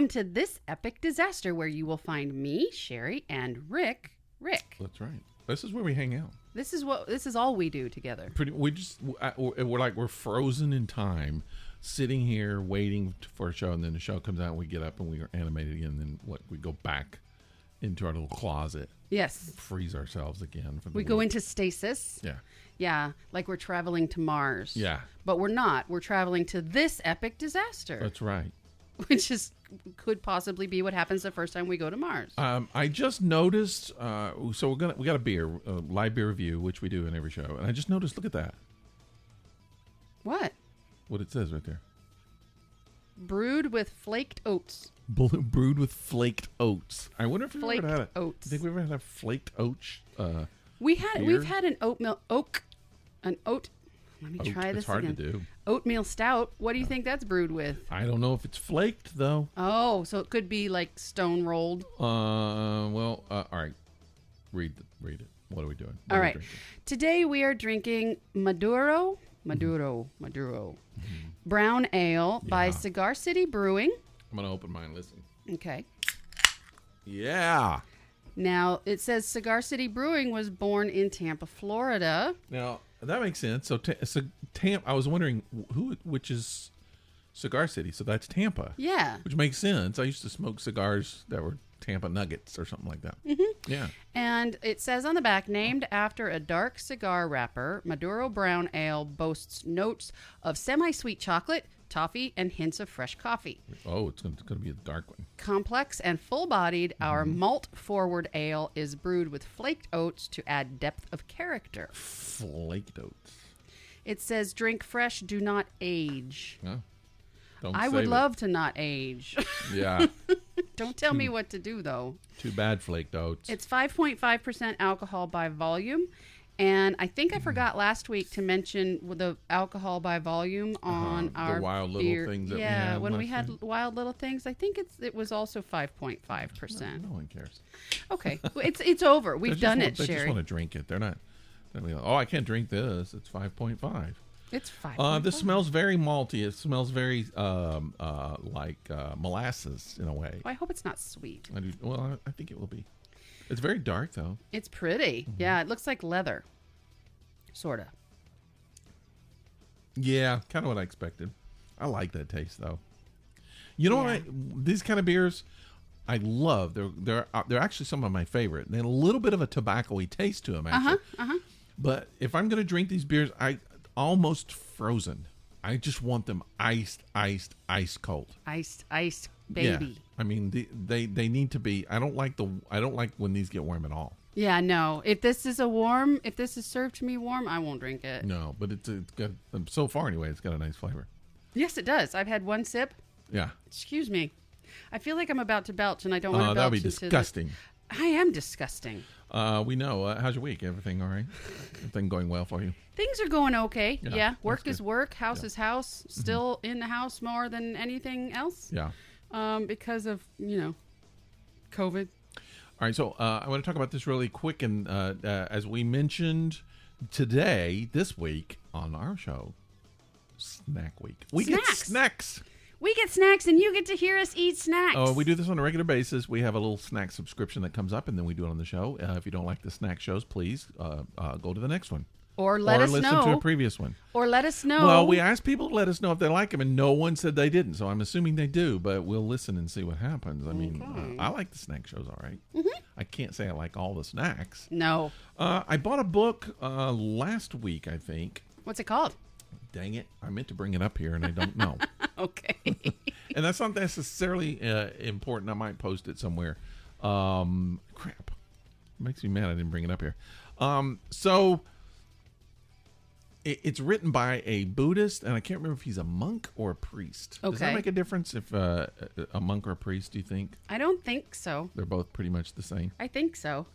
Welcome to this epic disaster where you will find me, Sherry, and Rick. That's right. This is where we hang out. This is all we do together. We're frozen in time, sitting here waiting for a show, and then the show comes out, and we get up and we are animated again, and then we go back into our little closet. Yes. Freeze ourselves again. We go into stasis. Yeah. Yeah, like we're traveling to Mars. Yeah. But we're not. We're traveling to this epic disaster. That's right. Which could possibly be what happens the first time we go to Mars. I just noticed. So we got a beer, a live beer review, which we do in every show, and I just noticed. Look at that. What? What it says right there. Brewed with flaked oats. Brewed with flaked oats. I wonder if we've ever had oats. I think we've ever had a flaked oats. We've had an oat. Let me try this again. It's hard to do. Oatmeal stout. What do you think that's brewed with? I don't know if it's flaked though. Oh, so it could be like stone rolled. All right. Read it. What are we doing? All right. Today we are drinking Maduro Brown Ale by Cigar City Brewing. I'm gonna open mine. Listen. Okay. Yeah. Now it says Cigar City Brewing was born in Tampa, Florida. Now that makes sense. So I was wondering which is Cigar City. So that's Tampa. Yeah. Which makes sense. I used to smoke cigars that were Tampa Nuggets or something like that. Mm-hmm. Yeah. And it says on the back, named after a dark cigar wrapper, Maduro Brown Ale boasts notes of semi-sweet chocolate, toffee, and hints of fresh coffee. Oh, it's going to be a dark one. Complex and full-bodied, our malt-forward ale is brewed with flaked oats to add depth of character. Flaked oats. It says, drink fresh, do not age. No. I would love to not age. Yeah. Don't tell me what to do, though. Too bad, flaked oats. It's 5.5% alcohol by volume. And I think I forgot last week to mention the alcohol by volume on our the wild beer. Little things that yeah, we when we had had wild little things, I think it was also 5.5%. No one cares. Okay, it's over. We've done it, They Sherry. just want to drink it. They're not. Oh, I can't drink this. It's 5.5. It's 5. This smells very malty. It smells very like molasses in a way. Well, I hope it's not sweet. I do. Well, I think it will be. It's very dark though. It's pretty. Mm-hmm. Yeah, it looks like leather. Sorta. Yeah, kind of what I expected. I like that taste though. You know what? These kind of beers, I love. They're actually some of my favorite. They have a little bit of a tobacco-y taste to them, actually. But if I'm going to drink these beers, I almost frozen. I just want them iced cold. Iced, baby. Yeah. I mean, they need to be. I don't like when these get warm at all. Yeah, no. If this is served to me warm, I won't drink it. No, but it's got, so far anyway, it's got a nice flavor. Yes, it does. I've had one sip. Yeah. Excuse me. I feel like I'm about to belch, and I don't want to belch. That would be disgusting. I am disgusting. We know. How's your week? Everything all right? Everything going well for you? Things are going okay. Yeah. Work is work. House is house. Still in the house more than anything else. Yeah. Because of, COVID. All right. So I want to talk about this really quick. And as we mentioned this week on our show, Snack Week. We get snacks. We get snacks, and you get to hear us eat snacks. Oh, we do this on a regular basis. We have a little snack subscription that comes up, and then we do it on the show. If you don't like the snack shows, please go to the next one. Or let us know. Or listen to a previous one. Or let us know. Well, we asked people to let us know if they like them, and no one said they didn't. So I'm assuming they do, but we'll listen and see what happens. I mean, I like the snack shows, all right. Mm-hmm. I can't say I like all the snacks. No. I bought a book last week, I think. What's it called? Dang it. I meant to bring it up here, and I don't know. Okay. And that's not necessarily important. I might post it somewhere. Crap. It makes me mad I didn't bring it up here. So it's written by a Buddhist, and I can't remember if he's a monk or a priest. Okay. Does that make a difference if a monk or a priest, do you think? I don't think so. They're both pretty much the same? I think so.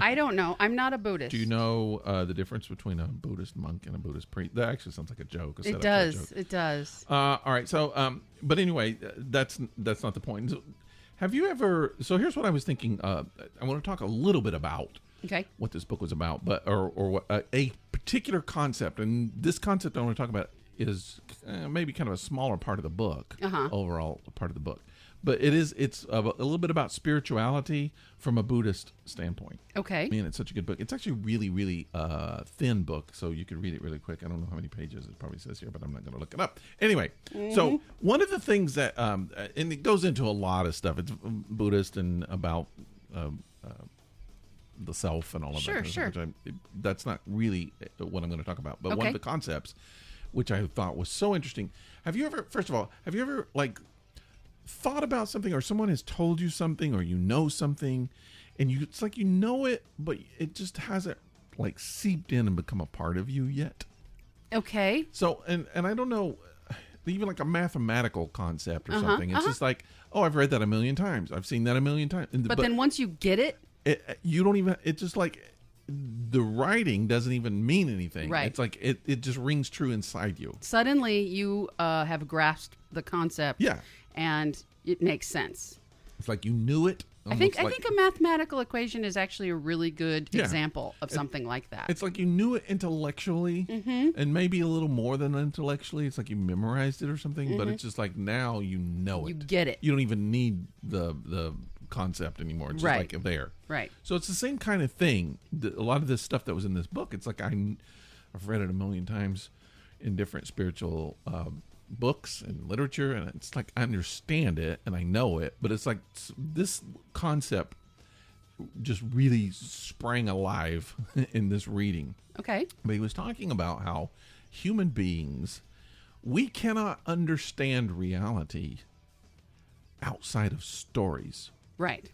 I don't know. I'm not a Buddhist. Do you know the difference between a Buddhist monk and a Buddhist priest? That actually sounds like a joke. It does. It does. All right. So, but anyway, that's not the point. So, have you ever? So here's what I was thinking. I want to talk a little bit about what this book was about, but or what a particular concept, and this concept I want to talk about is maybe kind of a smaller part of the book, overall part of the book. But it's a little bit about spirituality from a Buddhist standpoint. Okay. Man, it's such a good book. It's actually a really, really thin book, so you can read it really quick. I don't know how many pages it probably says here, but I'm not going to look it up. Anyway, so one of the things that, and it goes into a lot of stuff. It's Buddhist and about the self and all of that. Sure. That's not really what I'm going to talk about. But one of the concepts, which I thought was so interesting. First of all, have you ever like thought about something, or someone has told you something, or you know something, and it's like you know it, but it just hasn't like seeped in and become a part of you yet? Okay. So, and I don't know, even like a mathematical concept or something. It's just like, oh, I've read that a million times. I've seen that a million times. But then once you get it, you don't even, it's just like the writing doesn't even mean anything. Right. It's like it just rings true inside you. Suddenly you have grasped the concept. Yeah. And it makes sense. It's like you knew it. I think a mathematical equation is actually a really good example of something like that. It's like you knew it intellectually, and maybe a little more than intellectually. It's like you memorized it or something, but it's just like now you know it. You get it. You don't even need the concept anymore. It's just like there. Right. So it's the same kind of thing. A lot of this stuff that was in this book, it's like I've read it a million times in different spiritual books and literature, and it's like I understand it and I know it, but it's like this concept just really sprang alive in this reading. Okay. But he was talking about how human beings, we cannot understand reality outside of stories. Right.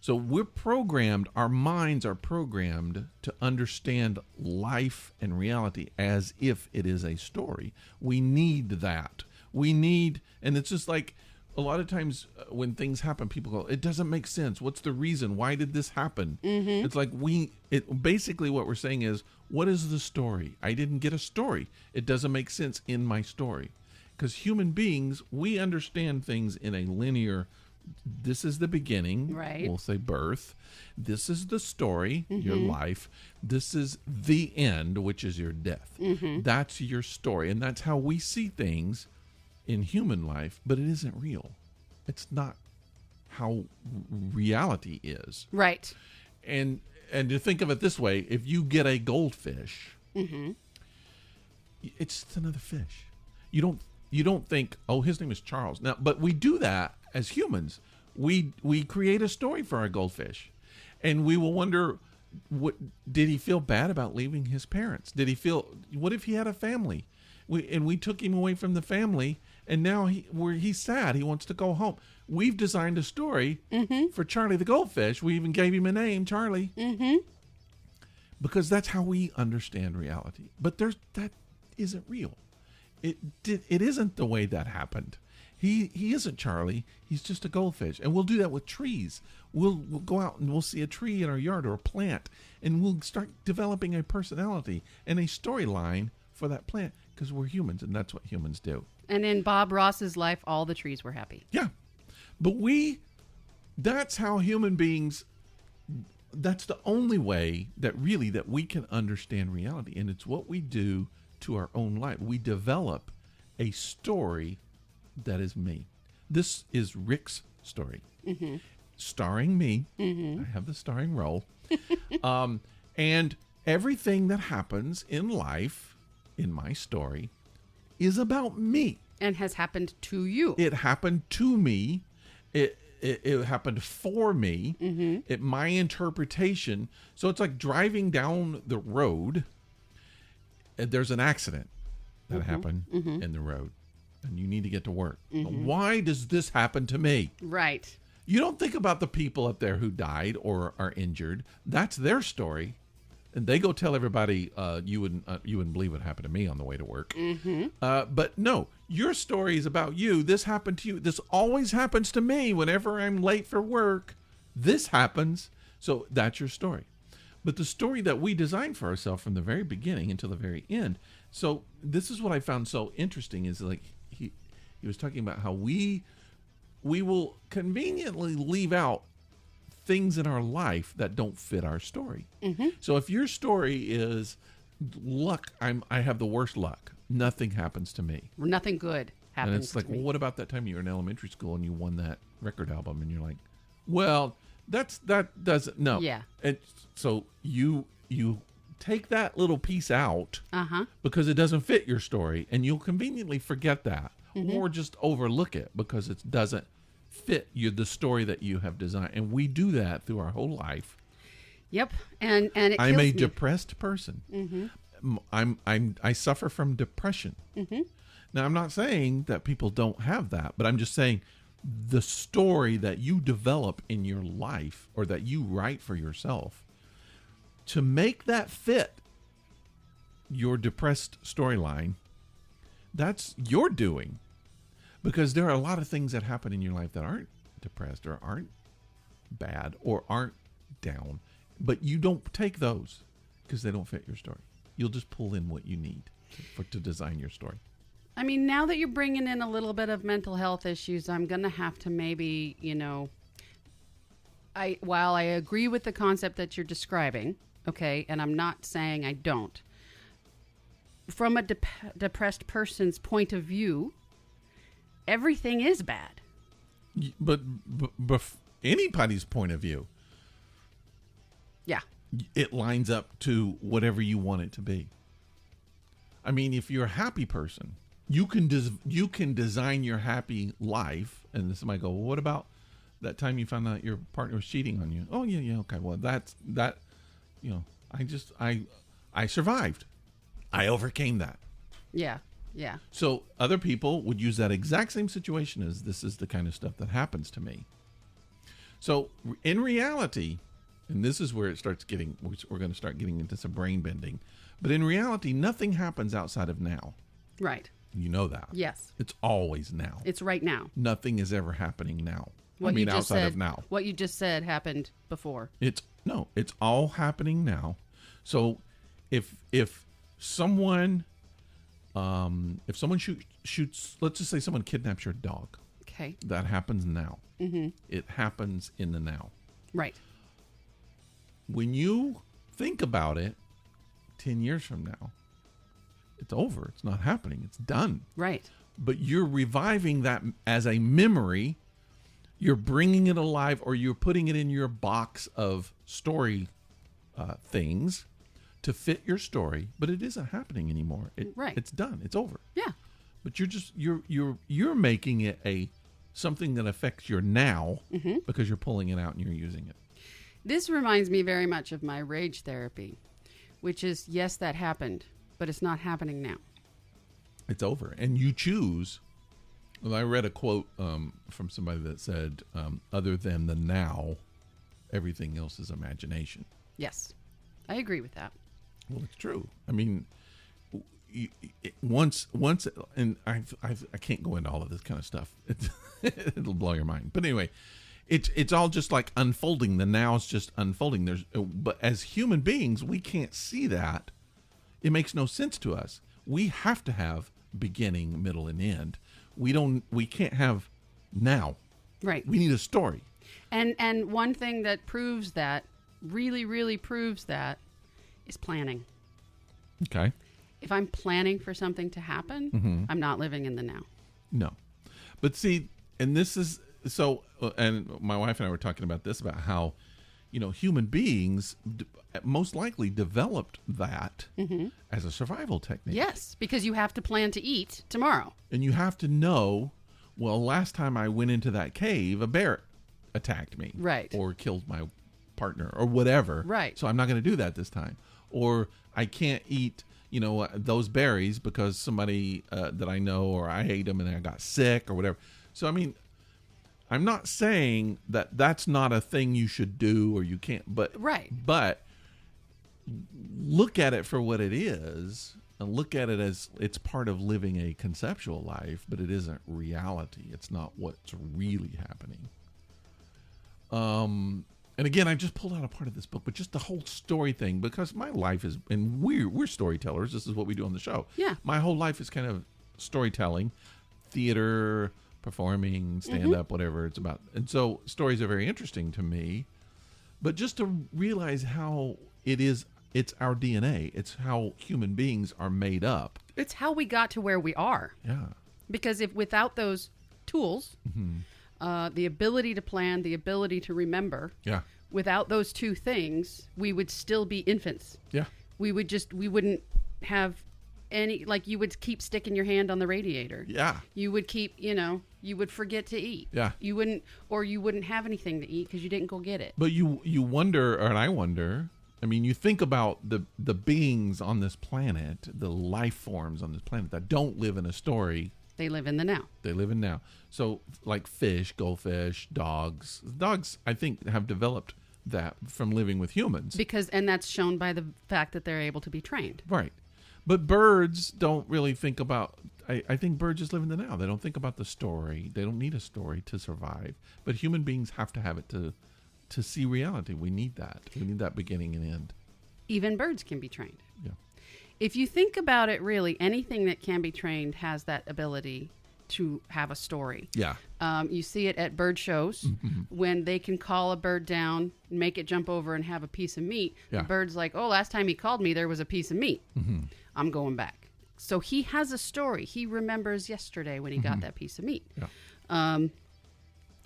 So we're programmed, our minds are programmed to understand life and reality as if it is a story. We need that. And it's just like a lot of times when things happen, people go, it doesn't make sense. What's the reason? Why did this happen? It's like basically what we're saying is, what is the story? I didn't get a story. It doesn't make sense in my story. Because human beings, we understand things in a linear. This is the beginning, right? We'll say birth. This is the story, your life. This is the end, which is your death. That's your story. And that's how we see things in human life, but it isn't real. It's not how reality is. Right. And to think of it this way, if you get a goldfish, it's just another fish. You don't think, oh, his name is Charles. Now, but we do that as humans. We create a story for our goldfish, and we will wonder, what did he feel bad about leaving his parents? What if he had a family? We took him away from the family, and now he's sad. He wants to go home. We've designed a story for Charlie the goldfish. We even gave him a name, Charlie, because that's how we understand reality. But that isn't real. It isn't the way that happened. He isn't Charlie. He's just a goldfish. And we'll do that with trees. We'll go out and we'll see a tree in our yard or a plant, and we'll start developing a personality and a storyline for that plant because we're humans, and that's what humans do. And in Bob Ross's life, all the trees were happy. Yeah. But that's how human beings, that's the only way that we can understand reality. And it's what we do to our own life. We develop a story that is me. This is Rick's story, starring me. I have the starring role. And everything that happens in life, in my story, is about me. And has happened to you. It happened to me. It happened for me. My interpretation. So it's like driving down the road. There's an accident that happened in the road, and you need to get to work. Why does this happen to me? Right. You don't think about the people up there who died or are injured. That's their story, and they go tell everybody, you wouldn't believe what happened to me on the way to work. But no, your story is about you. This happened to you. This always happens to me whenever I'm late for work. This happens. So that's your story. But the story that we designed for ourselves from the very beginning until the very end. So this is what I found so interesting is like he was talking about how we will conveniently leave out things in our life that don't fit our story. So if your story is luck, I have the worst luck. Nothing happens to me. Nothing good happens And it's like, to me. well, what about that time you were in elementary school and you won that record album? And you're like, well, that doesn't, no. Yeah. And so you take that little piece out Uh-huh. because it doesn't fit your story, and you'll conveniently forget that Mm-hmm. or just overlook it because it doesn't fit the story that you have designed. And we do that through our whole life. Yep. And it I'm kills a me. depressed person. Mm-hmm. I suffer from depression. Mm-hmm. Now, I'm not saying that people don't have that, but I'm just saying the story that you develop in your life or that you write for yourself, to make that fit your depressed storyline, that's your doing. Because there are a lot of things that happen in your life that aren't depressed or aren't bad or aren't down, but you don't take those because they don't fit your story. You'll just pull in what you need to design your story. I mean, now that you're bringing in a little bit of mental health issues, I'm going to have to maybe, while I agree with the concept that you're describing, okay, and I'm not saying I don't, from a depressed person's point of view, everything is bad. But anybody's point of view, Yeah. it lines up to whatever you want it to be. I mean, if you're a happy person, you can design your happy life. And somebody go, well, what about that time you found out your partner was cheating on you? Oh yeah, okay. Well, that's that. I survived. I overcame that. Yeah. Yeah. So other people would use that exact same situation as, this is the kind of stuff that happens to me. So in reality, and this is where it starts getting, we're going to start getting into some brain bending, but in reality, nothing happens outside of now. Right. You know that. Yes. It's always now. It's right now. Nothing is ever happening now. Outside of now. What you just said happened before. It's all happening now. So if someone shoots, let's just say someone kidnaps your dog. Okay. That happens now. Mm-hmm. It happens in the now. Right. When you think about it 10 years from now, it's over. It's not happening. It's done. Right. But you're reviving that as a memory. You're bringing it alive, or you're putting it in your box of story things to fit your story, but it isn't happening anymore. Right. It's done. It's over. Yeah. But you're making it something that affects your now, mm-hmm. because you're pulling it out and you're using it. This reminds me very much of my rage therapy, which is, yes, that happened, but it's not happening now. It's over. And you choose. Well, I read a quote from somebody that said, other than the now, everything else is imagination. Yes. I agree with that. Well, it's true. I mean, once, and I can't go into all of this kind of stuff. It'll blow your mind. But anyway, it's all just like unfolding. The now is just unfolding. But as human beings, we can't see that. It makes no sense to us. We have to have beginning, middle, and end. We can't have now. Right. We need a story. And one thing that proves that, really, really proves that, is planning. Okay. If I'm planning for something to happen, mm-hmm. I'm not living in the now. No. But see, and this is so, and my wife and I were talking about this, about how, human beings most likely developed that mm-hmm. as a survival technique. Yes, because you have to plan to eat tomorrow. And you have to know, well, last time I went into that cave, a bear attacked me. Right. Or killed my partner or whatever. Right. So I'm not going to do that this time. Or I can't eat, those berries because somebody that I know, or I ate them and I got sick or whatever. So, I mean, I'm not saying that that's not a thing you should do or you can't, but right. But look at it for what it is, and look at it as it's part of living a conceptual life, but it isn't reality. It's not what's really happening. And again, I just pulled out a part of this book, but just the whole story thing, because my life is, and we're storytellers. This is what we do on the show. Yeah. My whole life is kind of storytelling, theater, performing, stand-up, whatever it's about. And so stories are very interesting to me. But just to realize how it's our DNA. It's how human beings are made up. It's how we got to where we are. Yeah. Because if without those tools, the ability to plan, the ability to remember, Yeah. without those two things, we would still be infants. Yeah. We wouldn't have any, like, you would keep sticking your hand on the radiator. Yeah. You would keep, you would forget to eat. Yeah. You wouldn't have anything to eat because you didn't go get it. But you wonder, and I wonder, I mean, you think about the beings on this planet, the life forms on this planet that don't live in a story. They live in the now. They live in now. So like fish, goldfish, dogs. Dogs, I think, have developed that from living with humans. And that's shown by the fact that they're able to be trained. Right. But birds don't really think about, I think birds just live in the now. They don't think about the story. They don't need a story to survive. But human beings have to have it to see reality. We need that. We need that beginning and end. Even birds can be trained. Yeah. If you think about it, really, anything that can be trained has that ability to have a story. Yeah. You see it at bird shows when they can call a bird down, make it jump over and have a piece of meat. Yeah. The bird's like, oh, last time he called me, there was a piece of meat. I'm going back. So he has a story. He remembers yesterday when he got that piece of meat. Yeah.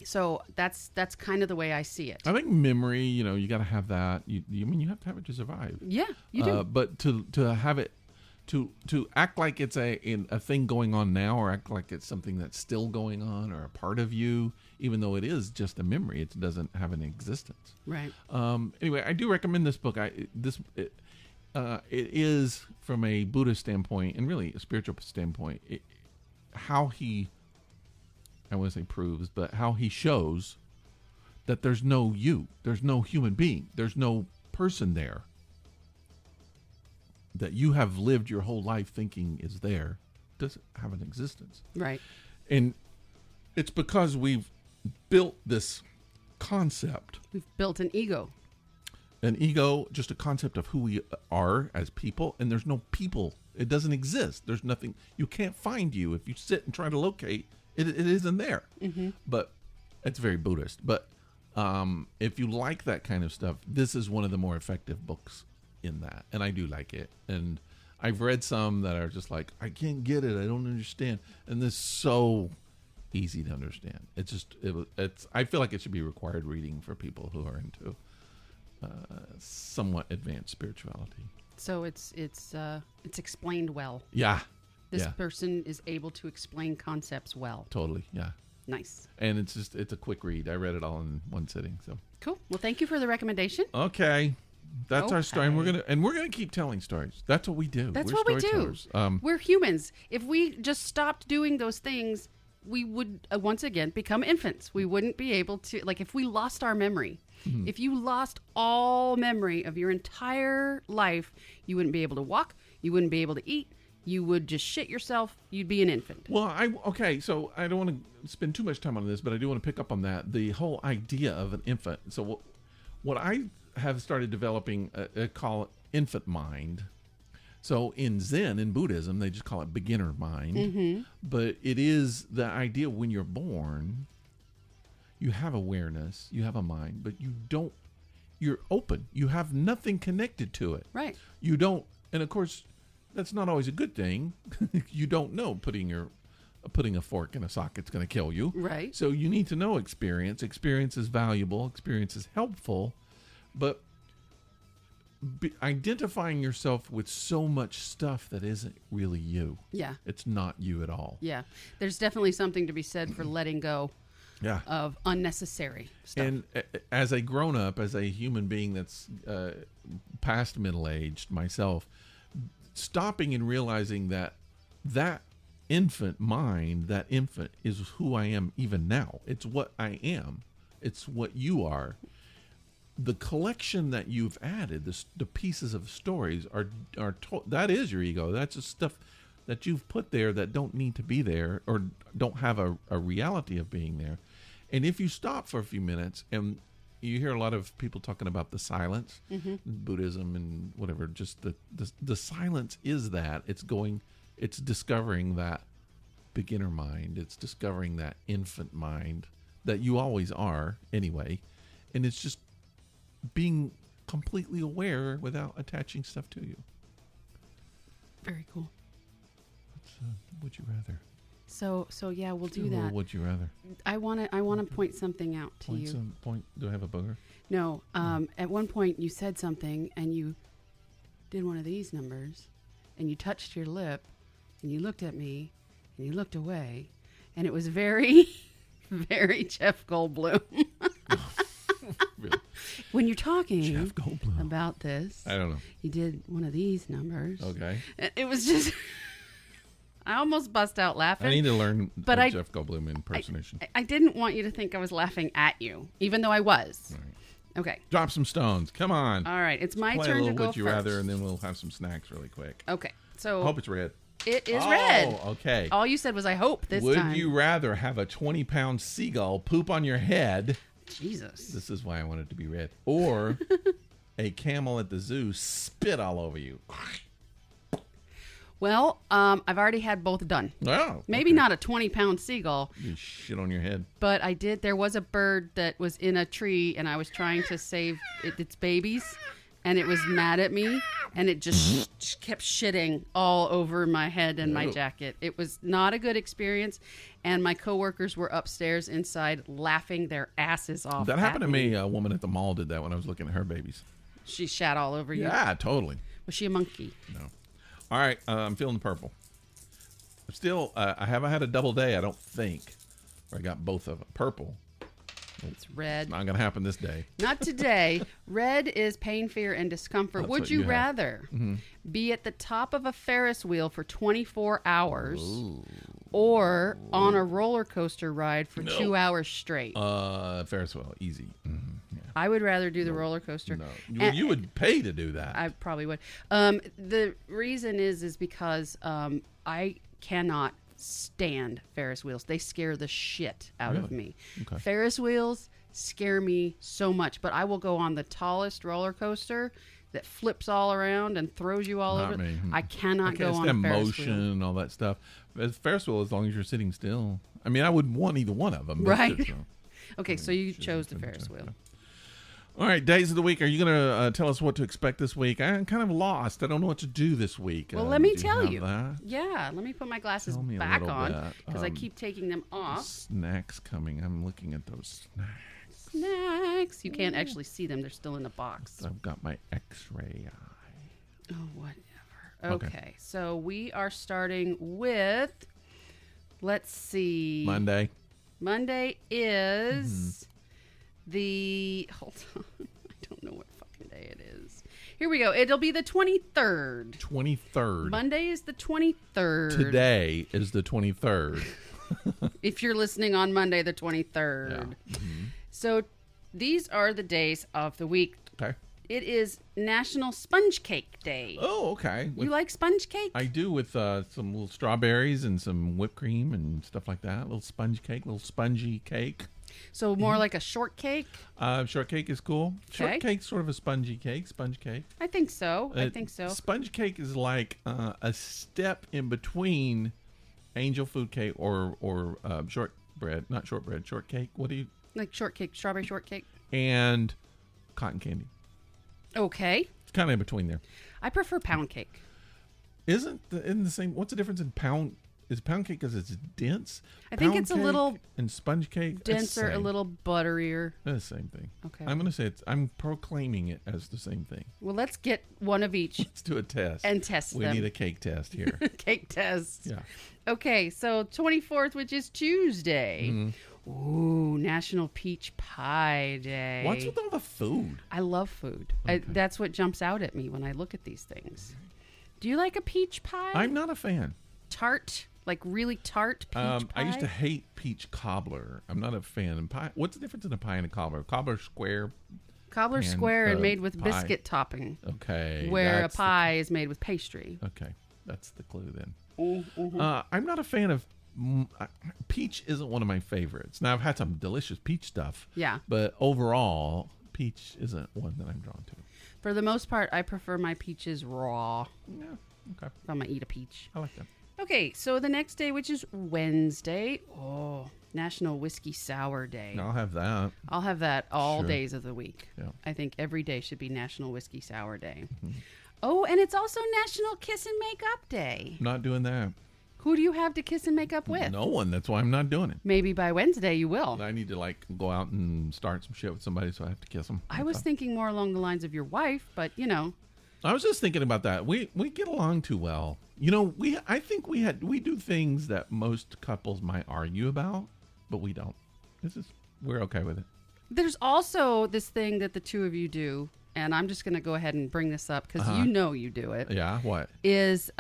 So that's kind of the way I see it. I think memory, you got to have that. You have to have it to survive. Yeah, you do. But to have it, to act like it's a thing going on now, or act like it's something that's still going on, or a part of you, even though it is just a memory, it doesn't have an existence. Right. Anyway, I do recommend this book. It is, from a Buddhist standpoint and really a spiritual standpoint, how he, I want to say proves, but how he shows that there's no you, there's no human being, there's no person there that you have lived your whole life thinking is there, doesn't have an existence. Right. And it's because we've built this concept. We've built an ego. An ego, just a concept of who we are as people, and there's no people. It doesn't exist. There's nothing. You can't find you. If you sit and try to locate, it isn't there. But it's very Buddhist. But if you like that kind of stuff, this is one of the more effective books in that. And I do like it. And I've read some that are just like, I can't get it. I don't understand. And this is so easy to understand. It's just, I feel like it should be required reading for people who are into somewhat advanced spirituality. So it's explained well. Yeah. This person is able to explain concepts well. Totally. Yeah. Nice. And it's a quick read. I read it all in one sitting. So cool. Well, thank you for the recommendation. Okay. That's our story. And we're gonna keep telling stories. That's what we do. That's what we do. We're humans. If we just stopped doing those things, we would once again become infants. We wouldn't be able to, like, if we lost our memory. If you lost all memory of your entire life, you wouldn't be able to walk. You wouldn't be able to eat. You would just shit yourself. You'd be an infant. Well, so I don't want to spend too much time on this, but I do want to pick up on that. The whole idea of an infant. So what I have started developing, call it infant mind. So in Zen, in Buddhism, they just call it beginner mind. But it is the idea when you're born, you have awareness, you have a mind, but you're open. You have nothing connected to it. Right. You don't, and of course, that's not always a good thing. You don't know putting a fork in a socket's going to kill you. Right. So you need to know experience. Experience is valuable. Experience is helpful. But identifying yourself with so much stuff that isn't really you. Yeah. It's not you at all. Yeah. There's definitely something to be said for letting go of unnecessary stuff. And as a grown-up, as a human being that's past middle-aged myself, stopping and realizing that infant mind, that infant is who I am even now. It's what I am. It's what you are. The collection that you've added, the pieces of stories that is your ego. That's just stuff that you've put there that don't need to be there or don't have a reality of being there. And if you stop for a few minutes, and you hear a lot of people talking about the silence, Buddhism and whatever, just the silence is that. It's discovering that beginner mind. It's discovering that infant mind that you always are anyway. And it's just being completely aware without attaching stuff to you. Very cool. Would you rather? So yeah, we'll do a little that. Would you rather? I want to point something out to you. Do I have a booger? No. At one point you said something and you did one of these numbers, and you touched your lip, and you looked at me, and you looked away, and it was very, very Jeff Goldblum. Really? When you're talking Jeff Goldblum about this, I don't know. you did one of these numbers. Okay. It was just, I almost bust out laughing. I need to learn Jeff Goldblum impersonation. I didn't want you to think I was laughing at you, even though I was. All right. Okay. Drop some stones. Come on. All right. It's my Play turn a to little go Would You first. Rather, and then we'll have some snacks really quick. Okay. So I hope it's red. it is red. Oh, okay. All you said was I hope this Would time. you rather have a 20-pound seagull poop on your head? Jesus. This is why I want it to be red. Or a camel at the zoo spit all over you. Well, I've already had both done. Oh, Maybe okay. not a 20-pound seagull, You shit on your head. but I did. There was a bird that was in a tree, and I was trying to save its babies, and it was mad at me, and it just kept shitting all over my head and my Ew. jacket. It was not a good experience, and my coworkers were upstairs inside laughing their asses off. That happened at to me. A woman at the mall did that when I was looking at her babies. She shat all over you. Yeah, totally. Was she a monkey? No. All right, I'm feeling the purple. Still, I haven't had a double day, I don't think, where I got both of them. Purple. It's red. Not going to happen this day. Not today. Red is pain, fear, and discomfort. That's Would what you you have. rather be at the top of a Ferris wheel for 24 hours or on a roller coaster ride for 2 hours straight? Ferris wheel, easy. Yeah. I would rather do the roller coaster. No, And- you would pay to do that. I probably would. The reason is because I cannot stand Ferris wheels. They scare the shit out of me. Okay. Ferris wheels scare me so much, but I will go on the tallest roller coaster that flips all around and throws you all Not over. me. I cannot Okay, go it's on the a Ferris motion wheel. and all that stuff. It's Ferris wheel as long as you're sitting still. I mean, I wouldn't want either one of them. but Right. it's, Okay, so you chose the Ferris wheel. All right, days of the week. Are you going to tell us what to expect this week? I'm kind of lost. I don't know what to do this week. Well, let me do tell have you. that? Yeah, let me put my glasses Tell me a back little on bit. because I keep taking them off. Snacks coming. I'm looking at those snacks. Snacks. You can't actually see them. They're still in the box. I've got my X-ray eye. Oh, whatever. Okay. Okay, so we are starting with, let's see. Monday. Monday is hold on. I don't know what fucking day it is. Here we go. It'll be the 23rd. 23rd. Monday is the 23rd. Today is the 23rd. If you're listening on Monday, the 23rd. Yeah. So these are the days of the week. Okay. It is National Sponge Cake Day. Oh, okay. You like sponge cake? I do with some little strawberries and some whipped cream and stuff like that. Little sponge cake, little spongy cake. So more like a shortcake? Shortcake is cool. Okay. Shortcake's sort of a spongy cake, sponge cake. I think so. I think so. Sponge cake is like a step in between angel food cake or shortbread, not shortbread, shortcake. What do you? Like shortcake, strawberry shortcake. And cotton candy. Okay. It's kind of in between there. I prefer pound cake. Isn't the same? What's the difference in pound? Is pound cake because it's dense? I think Pound it's a cake little and sponge cake that's the denser, a same. little butterier. That's the same thing. Okay. I'm gonna say I'm proclaiming it as the same thing. Well, let's get one of each Let's do a test. and test we them. need a cake test here. Cake test. Yeah. Okay, so 24th, which is Tuesday. Mm-hmm. Ooh, National Peach Pie Day. What's with all the food? I love food. Okay. That's what jumps out at me when I look at these things. Do you like a peach pie? I'm not a fan. Tart, like really tart peach pie. I used to hate peach cobbler. I'm not a fan. And pie. What's the difference in a pie and a cobbler? Cobbler square. Cobbler and, square and made with pie. biscuit topping, Okay. where a that's pie is made with pastry. Okay, that's the clue then. Mm-hmm. I'm not a fan of peach. Isn't one of my favorites. Now I've had some delicious peach stuff. Yeah. But overall, peach isn't one that I'm drawn to. For the most part, I prefer my peaches raw. Yeah. Okay. If I'm gonna eat a peach. I like that. Okay, so the next day, which is Wednesday, National Whiskey Sour Day. I'll have that. I'll have that all Sure. days of the week. Yeah. I think every day should be National Whiskey Sour Day. Oh, and it's also National Kiss and Make Up Day. Not doing that. Who do you have to kiss and make up with? No one. That's why I'm not doing it. Maybe by Wednesday you will. I need to like go out and start some shit with somebody, so I have to kiss them. I was thinking more along the lines of your wife, but you know. I was just thinking about that. We get along too well. You know, I think we do things that most couples might argue about, but we don't. We're okay with it. There's also this thing that the two of you do, and I'm just going to go ahead and bring this up because you know you do it. Yeah, what? Is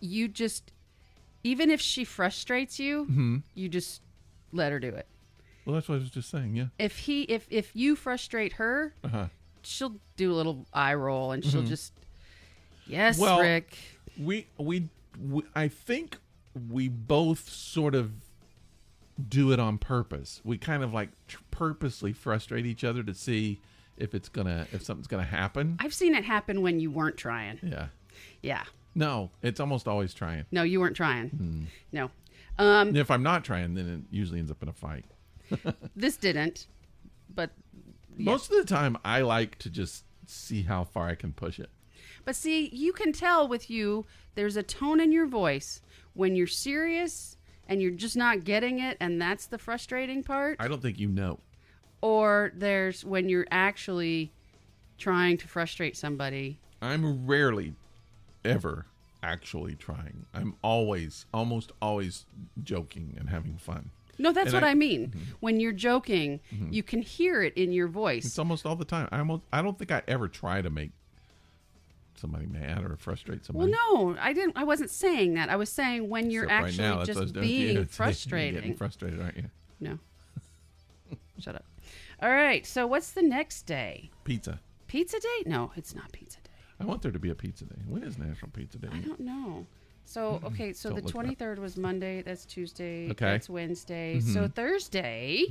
you just, even if she frustrates you, you just let her do it. Well, that's what I was just saying, yeah. If you frustrate her, she'll do a little eye roll and she'll just, yes, well, Rick. I think we both sort of do it on purpose. We kind of like purposely frustrate each other to see if something's gonna happen. I've seen it happen when you weren't trying. Yeah. Yeah. No, it's almost always trying. No, you weren't trying. No. If I'm not trying, then it usually ends up in a fight. This didn't, but yeah. Most of the time, I like to just see how far I can push it. But see, you can tell with you, there's a tone in your voice when you're serious and you're just not getting it, and that's the frustrating part. I don't think you know. Or there's when you're actually trying to frustrate somebody. I'm rarely ever actually trying. I'm almost always joking and having fun. No, that's what I mean. When you're joking, you can hear it in your voice. It's almost all the time. I don't think I ever try to make somebody mad or frustrate somebody. Well, no, I didn't. I wasn't saying that. I was saying when you're Except actually right now, just being frustrating. You're getting frustrated, aren't you? No. Shut up. All right. So what's the next day? Pizza. Pizza day? No, it's not pizza day. I want there to be a pizza day. When is National Pizza Day? I don't know. So, okay, so the 23rd was Monday. That's Tuesday. Okay. That's Wednesday. So Thursday,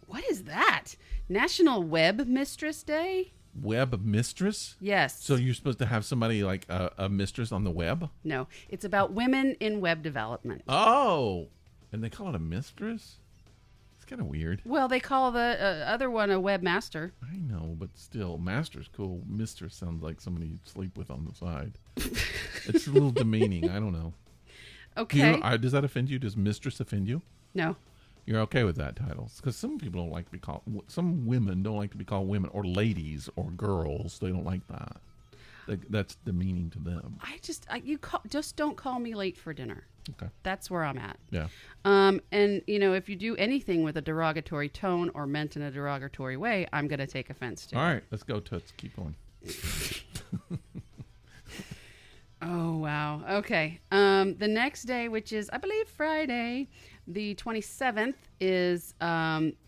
what is that? National Web Mistress Day? Web Mistress? Yes. So you're supposed to have somebody like a mistress on the web? No, it's about women in web development. Oh, and they call it a mistress? It's kind of weird. Well, they call the other one a webmaster. I know, but still, master's cool. Mistress sounds like somebody you sleep with on the side. It's a little demeaning. I don't know. Okay. Does that offend you? Does mistress offend you? No. You're okay with that title? Because some people don't like to be called. Some women don't like to be called women or ladies or girls. They don't like that. That's demeaning to them. Just don't call me late for dinner. Okay. That's where I'm at. Yeah. And you know, if you do anything with a derogatory tone or meant in a derogatory way, I'm going to take offense to it. All right, let's go, Toots. Keep going. Oh, wow. Okay. The next day, which is, I believe, Friday, the 27th, is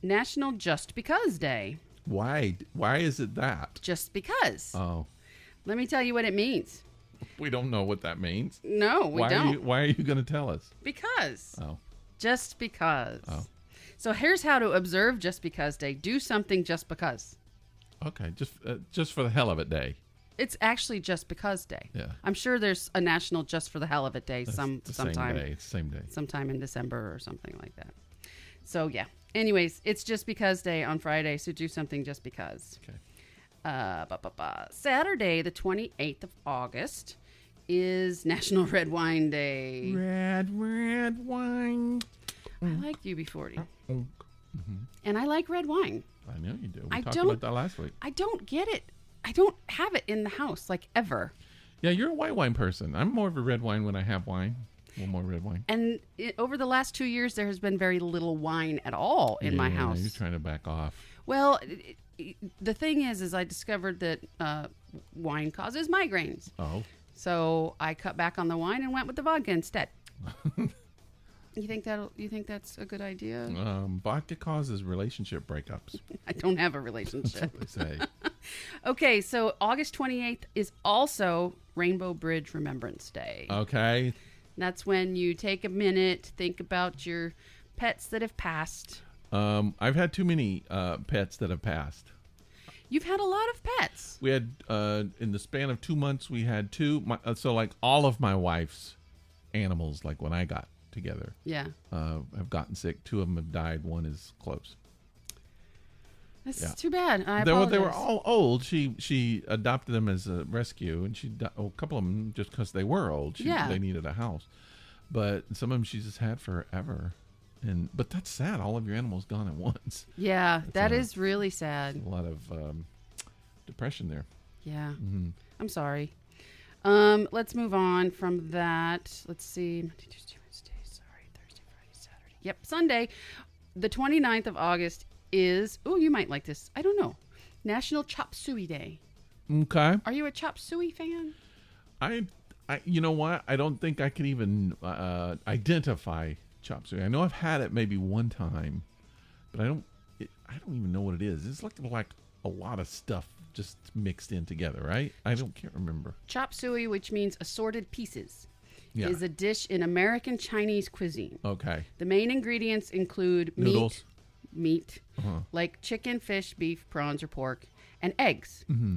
National Just Because Day. Why? Why is it that? Just because. Oh. Let me tell you what it means. We don't know what that means. No, we don't. Why are you going to tell us? Because. Oh. Just because. Oh. So here's how to observe Just Because Day. Do something just because. Okay, just for the hell of it day. It's actually Just Because Day. Yeah. I'm sure there's a National Just for the Hell of It Day sometime. Same day. It's the same day. Sometime in December or something like that. So yeah. Anyways, it's Just Because Day on Friday, so do something just because. Okay. Saturday, the 28th of August, is National Red Wine Day. Red wine. I like UB40. And I like red wine. I know you do. We talked about that last week. I don't get it. I don't have it in the house, like, ever. Yeah, you're a white wine person. I'm more of a red wine when I have wine. One more red wine. And over the last 2 years, there has been very little wine at all in my house. You're trying to back off. Well, the thing is I discovered that wine causes migraines. Oh. So I cut back on the wine and went with the vodka instead. You think that's a good idea? Vodka causes relationship breakups. I don't have a relationship. That's what they say. Okay, so August 28th is also Rainbow Bridge Remembrance Day. Okay. That's when you take a minute, think about your pets that have passed. I've had too many pets that have passed. You've had a lot of pets. We had, in the span of 2 months, we had two. So, like, all of my wife's animals, like when I got together, yeah, have gotten sick. 2 of them have died. 1 is close. That's too bad. I They apologize. were all old. She adopted them as a rescue, and a couple of them just because they were old. They needed a house, but some of them she just had forever. But that's sad. All of your animals gone at once. Yeah, that is really sad. A lot of depression there. Yeah, Mm-hmm. I'm sorry. Let's move on from that. Let's see. Monday, Tuesday, Wednesday, Thursday, Friday, Saturday. Yep, Sunday, the 29th of August is. Oh, you might like this. I don't know. National Chop Suey Day. Okay. Are you a chop suey fan? I you know what? I don't think I could even identify chop suey. I know I've had it maybe one time, but I don't even know what it is. It's like a lot of stuff just mixed in together, right? Can't remember. Chop suey, which means assorted pieces, Yeah. is a dish in American Chinese cuisine. Okay. The main ingredients include Noodles. meat, Uh-huh. like chicken, fish, beef, prawns, or pork, and eggs. Mm-hmm.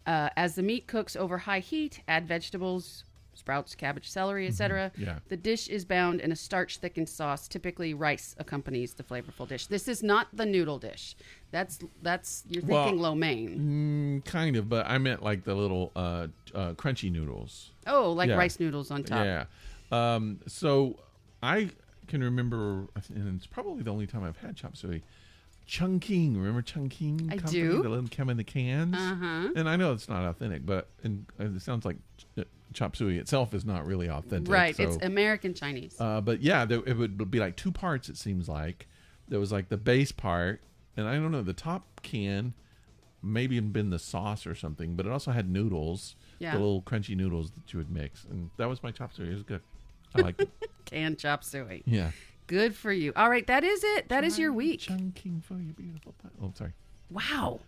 As the meat cooks over high heat, add vegetables, sprouts, cabbage, celery, etc. Yeah. The dish is bound in a starch-thickened sauce. Typically, rice accompanies the flavorful dish. This is not the noodle dish. That's you're thinking lo mein. Kind of, but I meant like the little crunchy noodles. Oh, like Yeah. rice noodles on top. Yeah. So I can remember, and it's probably the only time I've had chop suey. Chungking, remember Chungking? I Company? do. The little come in the cans. Uh-huh. And I know it's not authentic, but it sounds like chop suey itself is not really authentic. Right. So, It's American Chinese. but yeah, it would be like two parts. It seems like there was like the base part, and I don't know, the top can maybe had been the sauce or something, but it also had noodles, Yeah. the little crunchy noodles that you would mix, and that was my chop suey. It was good. I liked it. Canned chop suey. Yeah. Good for you. All right, that is it. That is your week. Chunking for your beautiful pie. Oh, sorry. Wow.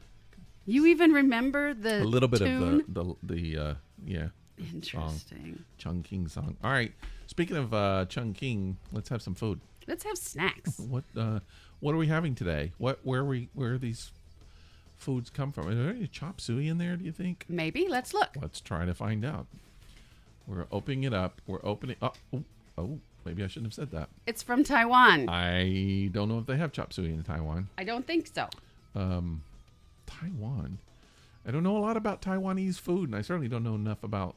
You even remember the A little bit tune? of the yeah. Interesting. Chungking song. All right. Speaking of Chungking, let's have some food. Let's have snacks. What are we having today? Where are these foods come from? Is there any chop suey in there, do you think? Maybe. Let's look. Let's try to find out. We're opening it up. We're opening oh, maybe I shouldn't have said that. It's from Taiwan. I don't know if they have chop suey in Taiwan. I don't think so. Taiwan. I don't know a lot about Taiwanese food, and I certainly don't know enough about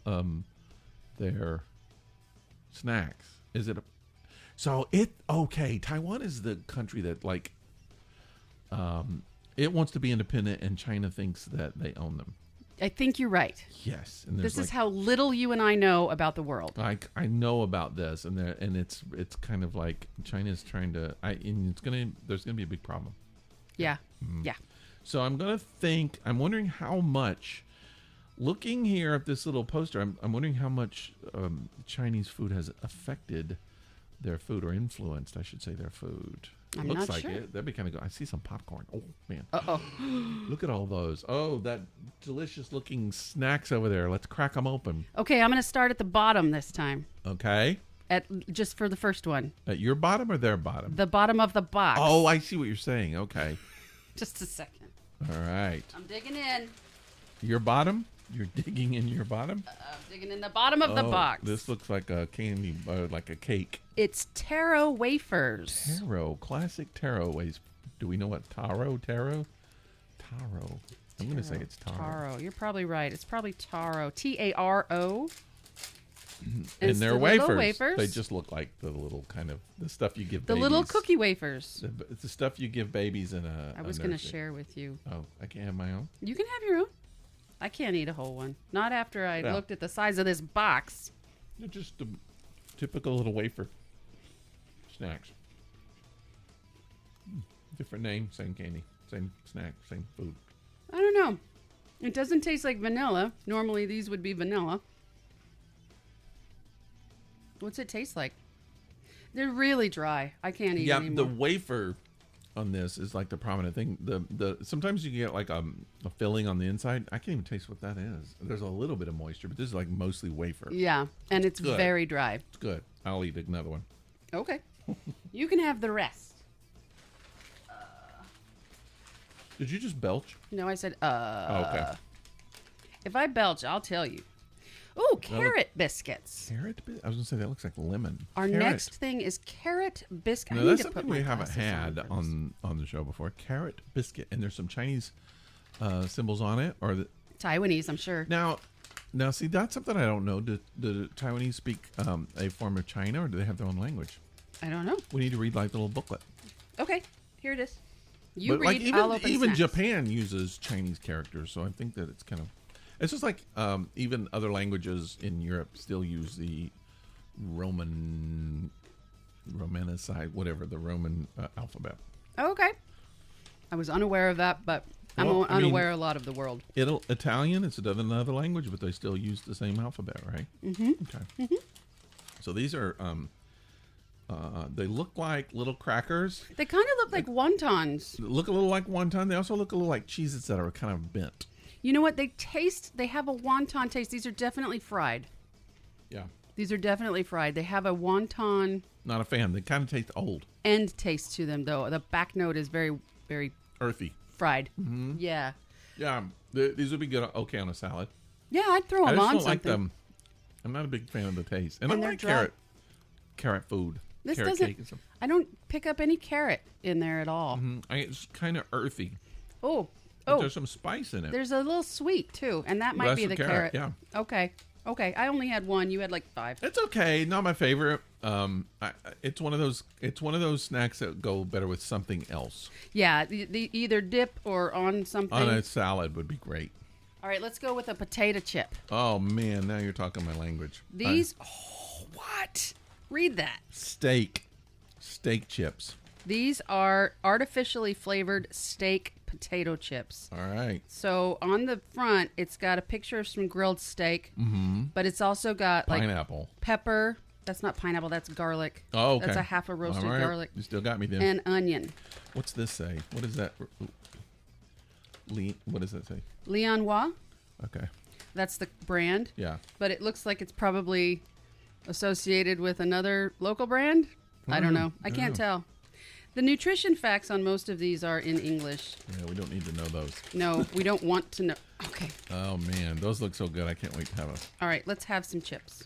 their snacks. Taiwan is the country that it wants to be independent, and China thinks that they own them. I think you're right. Yes, and This is how little you and I know about the world. I know about this, and it's kind of like China's trying to. There's gonna be a big problem. Yeah. Yeah. So I'm wondering how much. Looking here at this little poster, I'm wondering how much Chinese food has affected their food, or influenced, I should say, their food. I'm Looks not like sure. it. That'd be kind of good. I see some popcorn. Oh man. Uh-oh. Look at all those. Oh, that delicious looking snacks over there. Let's crack them open. Okay, I'm going to start at the bottom this time. Okay. Just for the first one. At your bottom or their bottom? The bottom of the box. Oh, I see what you're saying. Okay. Just a second. All right. I'm digging in. Your bottom? You're digging in your bottom? I'm digging in the bottom of the box. This looks like a candy, like a cake. It's taro wafers. Taro, classic taro ways. Do we know what taro? Taro. I'm going to say it's taro. Taro. You're probably right. It's probably taro. Taro. And it's they're the little wafers. wafers. They just look like the little kind of the stuff you give The babies. little cookie wafers. It's the stuff you give babies in a. I was a going to nursery. share with you. Oh, I can't have my own. You can have your own. I can't eat a whole one. Not after I Yeah. looked at the size of this box. They're just the typical little wafer snacks. Different name, same candy, same snack, same food. I don't know. It doesn't taste like vanilla. Normally these would be vanilla. What's it taste like? They're really dry. I can't eat Yeah, anymore. the wafer on this is like the prominent thing. The sometimes you get like a filling on the inside. I can't even taste what that is. There's a little bit of moisture, but this is like mostly wafer. Yeah, and it's Good. very dry. It's good. I'll eat another one. Okay. You can have the rest. Did you just belch? No, I said, Oh, okay. If I belch, I'll tell you. Ooh, carrot biscuits. I was going to say, that looks like lemon. Our Carrot. next thing is carrot biscuit. No, that's something we haven't had on the show before. Carrot biscuit. And there's some Chinese symbols on it. Or Taiwanese, I'm sure. Now, see, that's something I don't know. Do the Taiwanese speak a form of China, or do they have their own language? I don't know. We need to read like the little booklet. Okay, here it is. But read. I'll open even snacks. Japan uses Chinese characters, so I think that it's kind of. It's just like even other languages in Europe still use the Romanicide, whatever, the Roman alphabet. Okay. I was unaware of that, but I'm unaware of a lot of the world. Italian, it's another language, but they still use the same alphabet, right? Mm-hmm. Okay. Mm-hmm. So these are, they look like little crackers. They kind of look like wontons. Look a little like wonton. They also look a little like Cheez-Its that are kind of bent. You know what? They have a wonton taste. These are definitely fried. Yeah. These are definitely fried. They have a wonton Not a fan. They kind of taste old. end taste to them, though. The back note is very, very Earthy. fried. Mm-hmm. Yeah. Yeah. These would be good, okay, on a salad. Yeah, I'd throw I them just on don't something. like them. I'm not a big fan of the taste. And I they're like dry. carrot food. This carrot doesn't. cake and stuff. I don't pick up any carrot in there at all. It's kind of earthy. Oh, But there's some spice in it. There's a little sweet too, and that might That's be the the carrot, carrot. yeah. Okay. I only had one. You had like 5. It's okay. Not my favorite. It's one of those. It's one of those snacks that go better with something else. Yeah, the either dip or on something. On a salad would be great. All right, let's go with a potato chip. Oh man, now you're talking my language. These. What? Read that. Steak chips. These are artificially flavored steak potato chips. All right. So on the front, it's got a picture of some grilled steak, but it's also got like Pineapple. pepper. That's not pineapple. That's garlic. Oh, okay. That's a half a roasted All right. garlic. You still got me then. And onion. What's this say? What is that? What does that say? Lianhua. Okay. That's the brand. Yeah. But it looks like it's probably associated with another local brand. I don't know. I can't tell. The nutrition facts on most of these are in English. Yeah, we don't need to know those. No, we don't want to know. Okay. Oh man, those look so good. I can't wait to have them. All right, let's have some chips.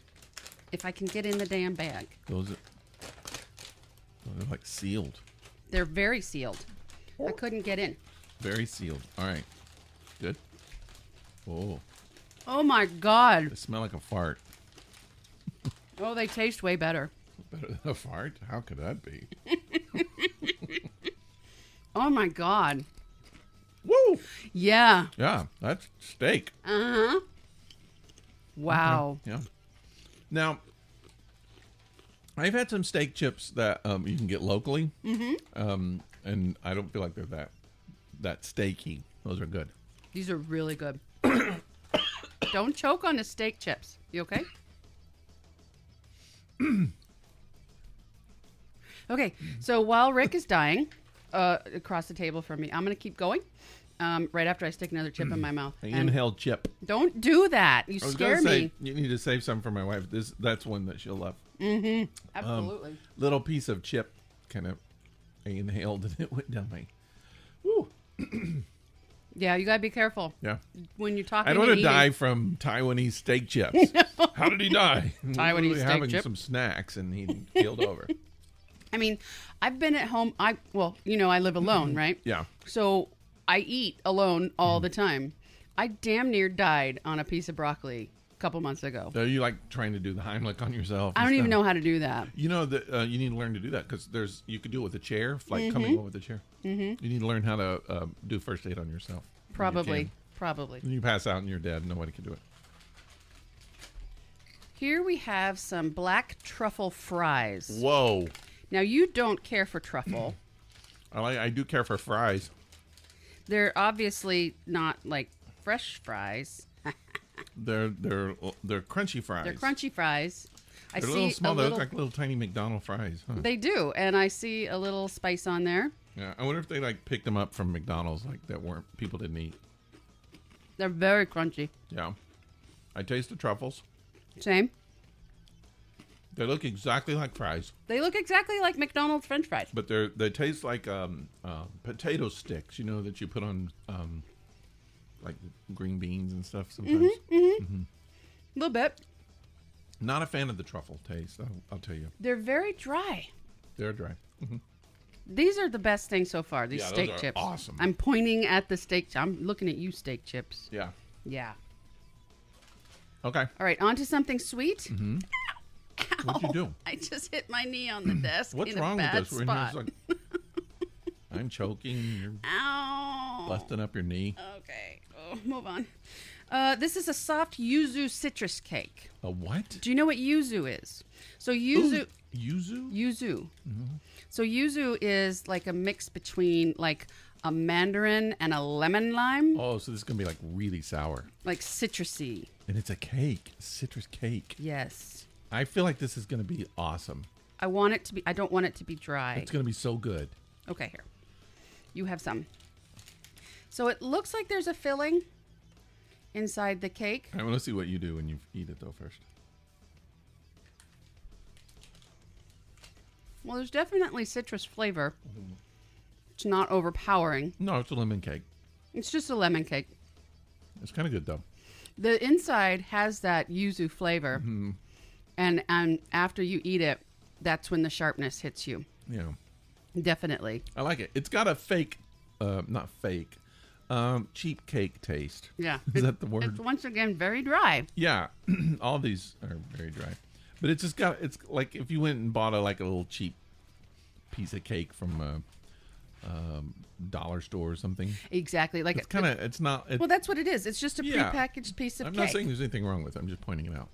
If I can get in the damn bag. They're like sealed. They're very sealed. I couldn't get in. Very sealed. All right. Good. Oh, Oh my God. they smell like a fart. Oh, they taste way better. Better than a fart? How could that be? Oh my God. Woo! Yeah. Yeah, that's steak. Uh-huh. Wow. Yeah. Now, I've had some steak chips that you can get locally, and I don't feel like they're that steaky. Those are good. These are really good. Don't choke on the steak chips. You okay? Okay, so while Rick is dying across the table from me, I'm going to keep going right after I stick another chip in my mouth. I And inhaled chip. don't do that. You I was scare gonna say, me. you need to save some for my wife. That's one that she'll love. Absolutely. Little piece of chip, kind of, I inhaled and it went down my. Woo! Yeah, you got to be careful Yeah. when you're talking I don't and want to eating. die from Taiwanese steak chips. How did he die? Taiwanese We were steak having chip. some snacks and he keeled over. I mean, I've been at home. I live alone, right? Yeah. So I eat alone all the time. I damn near died on a piece of broccoli a couple months ago. So you like trying to do the Heimlich on yourself? I don't even know how to do that. You know that you need to learn to do that because you could do it with a chair, like coming over with a chair. Mm-hmm. You need to learn how to do first aid on yourself. Probably. When you pass out and you're dead, nobody can do it. Here we have some black truffle fries. Whoa! Now, you don't care for truffle. I do care for fries. They're obviously not like fresh fries. They're crunchy fries. They're crunchy fries. They're a little small. They look like little tiny McDonald's fries. Huh? They do, and I see a little spice on there. Yeah, I wonder if they like picked them up from McDonald's, like people didn't eat. They're very crunchy. Yeah, I taste the truffles. Same. They look exactly like fries, They look exactly like McDonald's French fries. but they taste like potato sticks. You know that you put on like green beans and stuff sometimes. A little bit. Not a fan of the truffle taste, I'll tell you. They're very dry. They're dry. Mm-hmm. These are the best thing so far. These steak those are chips. awesome. I'm pointing at the steak. I'm looking at you, steak chips. Yeah. Yeah. Okay. All right, on to something sweet. Mm-hmm. Ow. What'd you do? I just hit my knee on the desk. What's in wrong a with bad this? We're in here, spot. it's like, I'm choking. You're Ow. busting up your knee. Okay. Oh, move on. This is a soft yuzu citrus cake. A what? Do you know what yuzu is? So yuzu. Ooh, yuzu? Yuzu. Mm-hmm. So yuzu is like a mix between like a mandarin and a lemon lime. Oh, so this is going to be like really sour. Like citrusy. And it's a cake. Citrus cake. Yes. I feel like this is going to be awesome. I want it to be. I don't want it to be dry. It's going to be so good. Okay, here. You have some. So it looks like there's a filling inside the cake. I want to see what you do when you eat it, though, first. Well, there's definitely citrus flavor. It's not overpowering. No, it's a lemon cake. It's just a lemon cake. It's kind of good, though. The inside has that yuzu flavor. Mm-hmm. And after you eat it, that's when the sharpness hits you. Yeah. Definitely. I like it. It's got a fake, not fake, cheap cake taste. Yeah. Is that the word? It's once again very dry. Yeah. All these are very dry. But it's just got, it's like if you went and bought a little cheap piece of cake from a dollar store or something. Exactly. Like it's kind of, it's not. Well, that's what it is. It's just a Yeah. prepackaged piece of I'm cake. not saying there's anything wrong with it. I'm just pointing it out.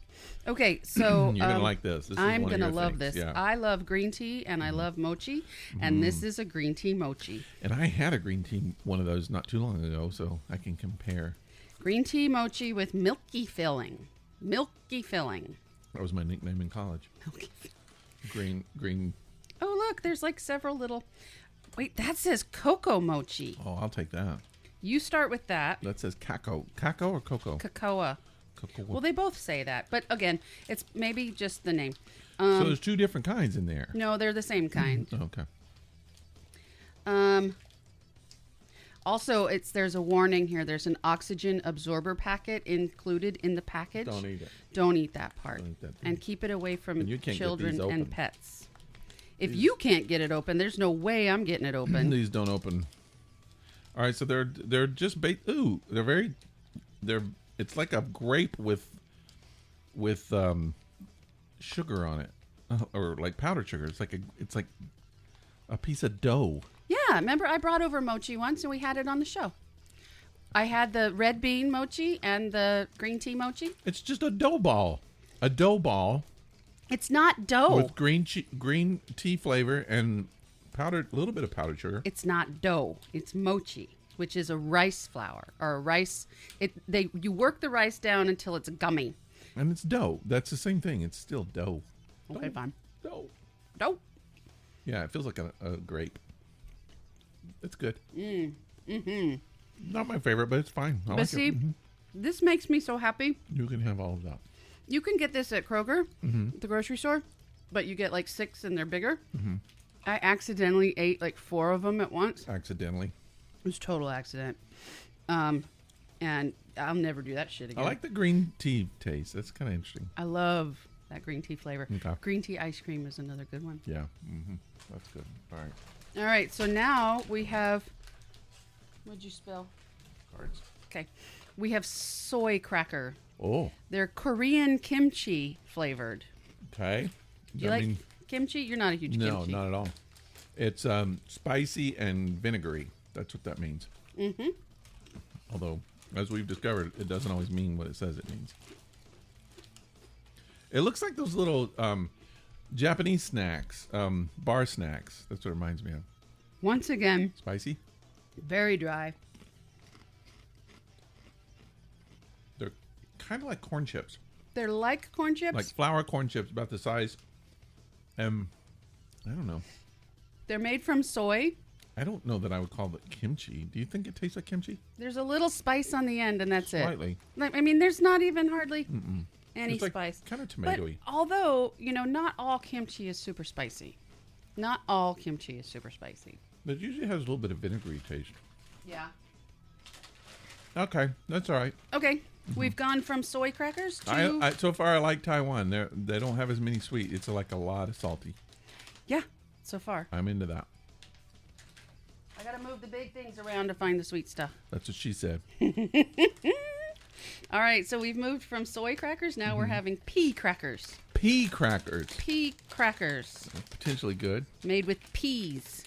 Okay, so You're going to like this. This is I'm one of gonna your love things. this. Yeah. I love green tea and I love mochi, and this is a green tea mochi. And I had a green tea, one of those not too long ago, so I can compare. Green tea mochi with milky filling. Milky filling. That was my nickname in college. Milky. Green. Oh, look, there's like several little. Wait, that says cocoa mochi. Oh, I'll take that. You start with that. That says caco. Caco or cocoa? Cocoa. Cocoa. Well, they both say that, but again, it's maybe just the name. So there's two different kinds in there. No, they're the same kind. Okay. Also, there's a warning here. There's an oxygen absorber packet included in the package. Don't eat it. Don't eat that part. Don't eat that. And keep it away from And you can't get children these open. and pets. If you can't get it open, there's no way I'm getting it open. These don't open. All right, so they're just baked. Ooh, it's like a grape with sugar on it, or like powdered sugar. It's like a piece of dough. Yeah, remember I brought over mochi once and we had it on the show. I had the red bean mochi and the green tea mochi. It's just a dough ball. A dough ball It's not dough. with green tea flavor and a little bit of powdered sugar. It's not dough. It's mochi, which is a rice flour or a rice. You work the rice down until it's gummy. And it's dough. That's the same thing. It's still dough. Okay, fine. Dough. Dough. Yeah, it feels like a grape. It's good. Mm-hmm. Not my favorite, but it's fine. I But like see, it. Mm-hmm. this makes me so happy. You can have all of that. You can get this at Kroger, the grocery store, but you get like 6 and they're bigger. Mm-hmm. I accidentally ate like 4 of them at once. Accidentally. It was total accident. And I'll never do that shit again. I like the green tea taste. That's kind of interesting. I love that green tea flavor. Okay. Green tea ice cream is another good one. Yeah. Mm-hmm. That's good. All right. All right, so now we have. What'd you spill? Cards. Okay. We have Soy Cracker. Oh. They're Korean kimchi flavored. Okay. Do you like kimchi? You're not a huge No, kimchi. not at all. It's spicy and vinegary. That's what that means. Mm-hmm. Although, as we've discovered, it doesn't always mean what it says it means. It looks like those little Japanese snacks, bar snacks. That's what it reminds me of. Once again, Spicy. very dry. They're kind of like corn chips. They're like corn chips. Like flour corn chips, about the size. I don't know. They're made from soy. I don't know that I would call it kimchi. Do you think it tastes like kimchi? There's a little spice on the end, and that's Slightly. it. I mean, there's not even hardly any It's like spice. kind of But tomatoey. although, not all kimchi is super spicy. Not all kimchi is super spicy. But it usually has a little bit of vinegary taste. Yeah. Okay, that's all right. Okay, we've gone from soy crackers to... I so far I like Taiwan. They don't have as many sweet. It's like a lot of salty. Yeah, so far. I'm into that. I gotta move the big things around to find the sweet stuff. That's what she said. All right, so we've moved from soy crackers. Now we're having pea crackers. Pea crackers. Pea crackers. Potentially good. Made with peas.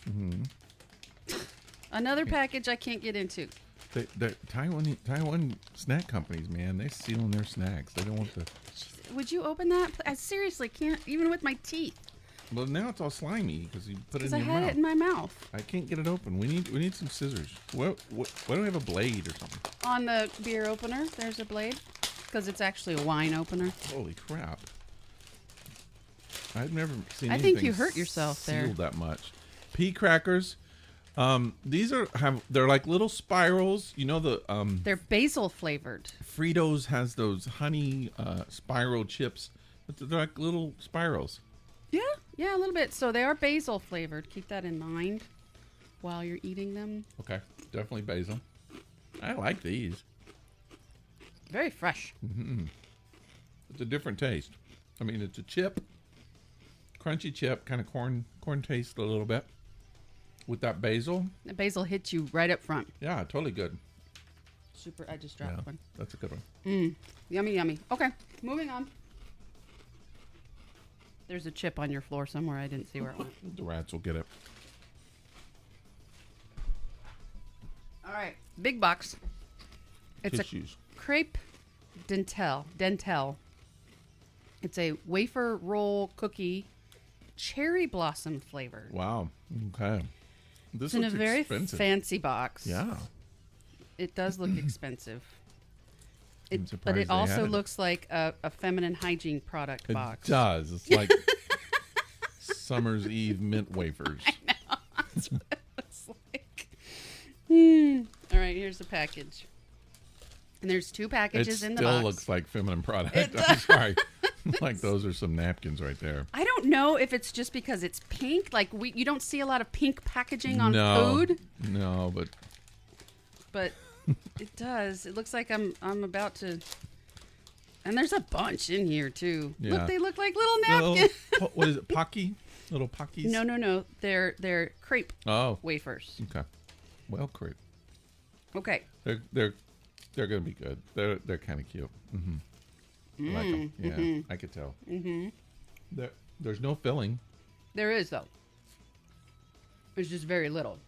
Another package I can't get into. The Taiwan snack companies, man, they're sealing their snacks. They don't want the... Would you open that? I seriously can't, even with my teeth. Well, now it's all slimy because you put it in Because I your had mouth. it in my mouth. I can't get it open. We need some scissors. Why don't we have a blade or something? On the beer opener, there's a blade. Because it's actually a wine opener. Holy crap! I've never seen. I anything think you hurt yourself sealed there. that much. Pea crackers. These they're like little spirals. You know the They're basil flavored. Fritos has those honey spiral chips. But they're like little spirals. Yeah, a little bit. So they are basil flavored. Keep that in mind while you're eating them. Okay, definitely basil. I like these. Very fresh. It's a different taste. I mean, it's a chip, crunchy chip, kind of corn taste a little bit with that basil. The basil hits you right up front. Yeah, totally good. Super. I just dropped one. That's a good one. Yummy, yummy. Okay, moving on. There's a chip on your floor somewhere. I didn't see where it went. The rats will get it. All right, big box. It's Tissues. a crepe dentelle. It's a wafer roll cookie, cherry blossom flavored. Wow. Okay. This It's in a looks very expensive. fancy box. Yeah. It does look expensive. I'm But surprised it they also had looks like a feminine hygiene product it. box. It does. It's like Summer's Eve mint wafers. That's what it looks like. All right, here's the package. And there's 2 packages in the box. It still looks like feminine product. It I'm sorry. Like those are some napkins right there. I don't know if it's just because it's pink. Like you don't see a lot of pink packaging on No. food. No, But it does. It looks like I'm about to. And there's a bunch in here too. Yeah. Look, they look like little napkins. What is it? Pocky? Little Pockies? No. They're crepe Oh. wafers. Okay. Well, crepe. Okay. They're gonna be good. They're kind of cute. I like them. Yeah, I could tell. There's no filling. There is though. It's just very little.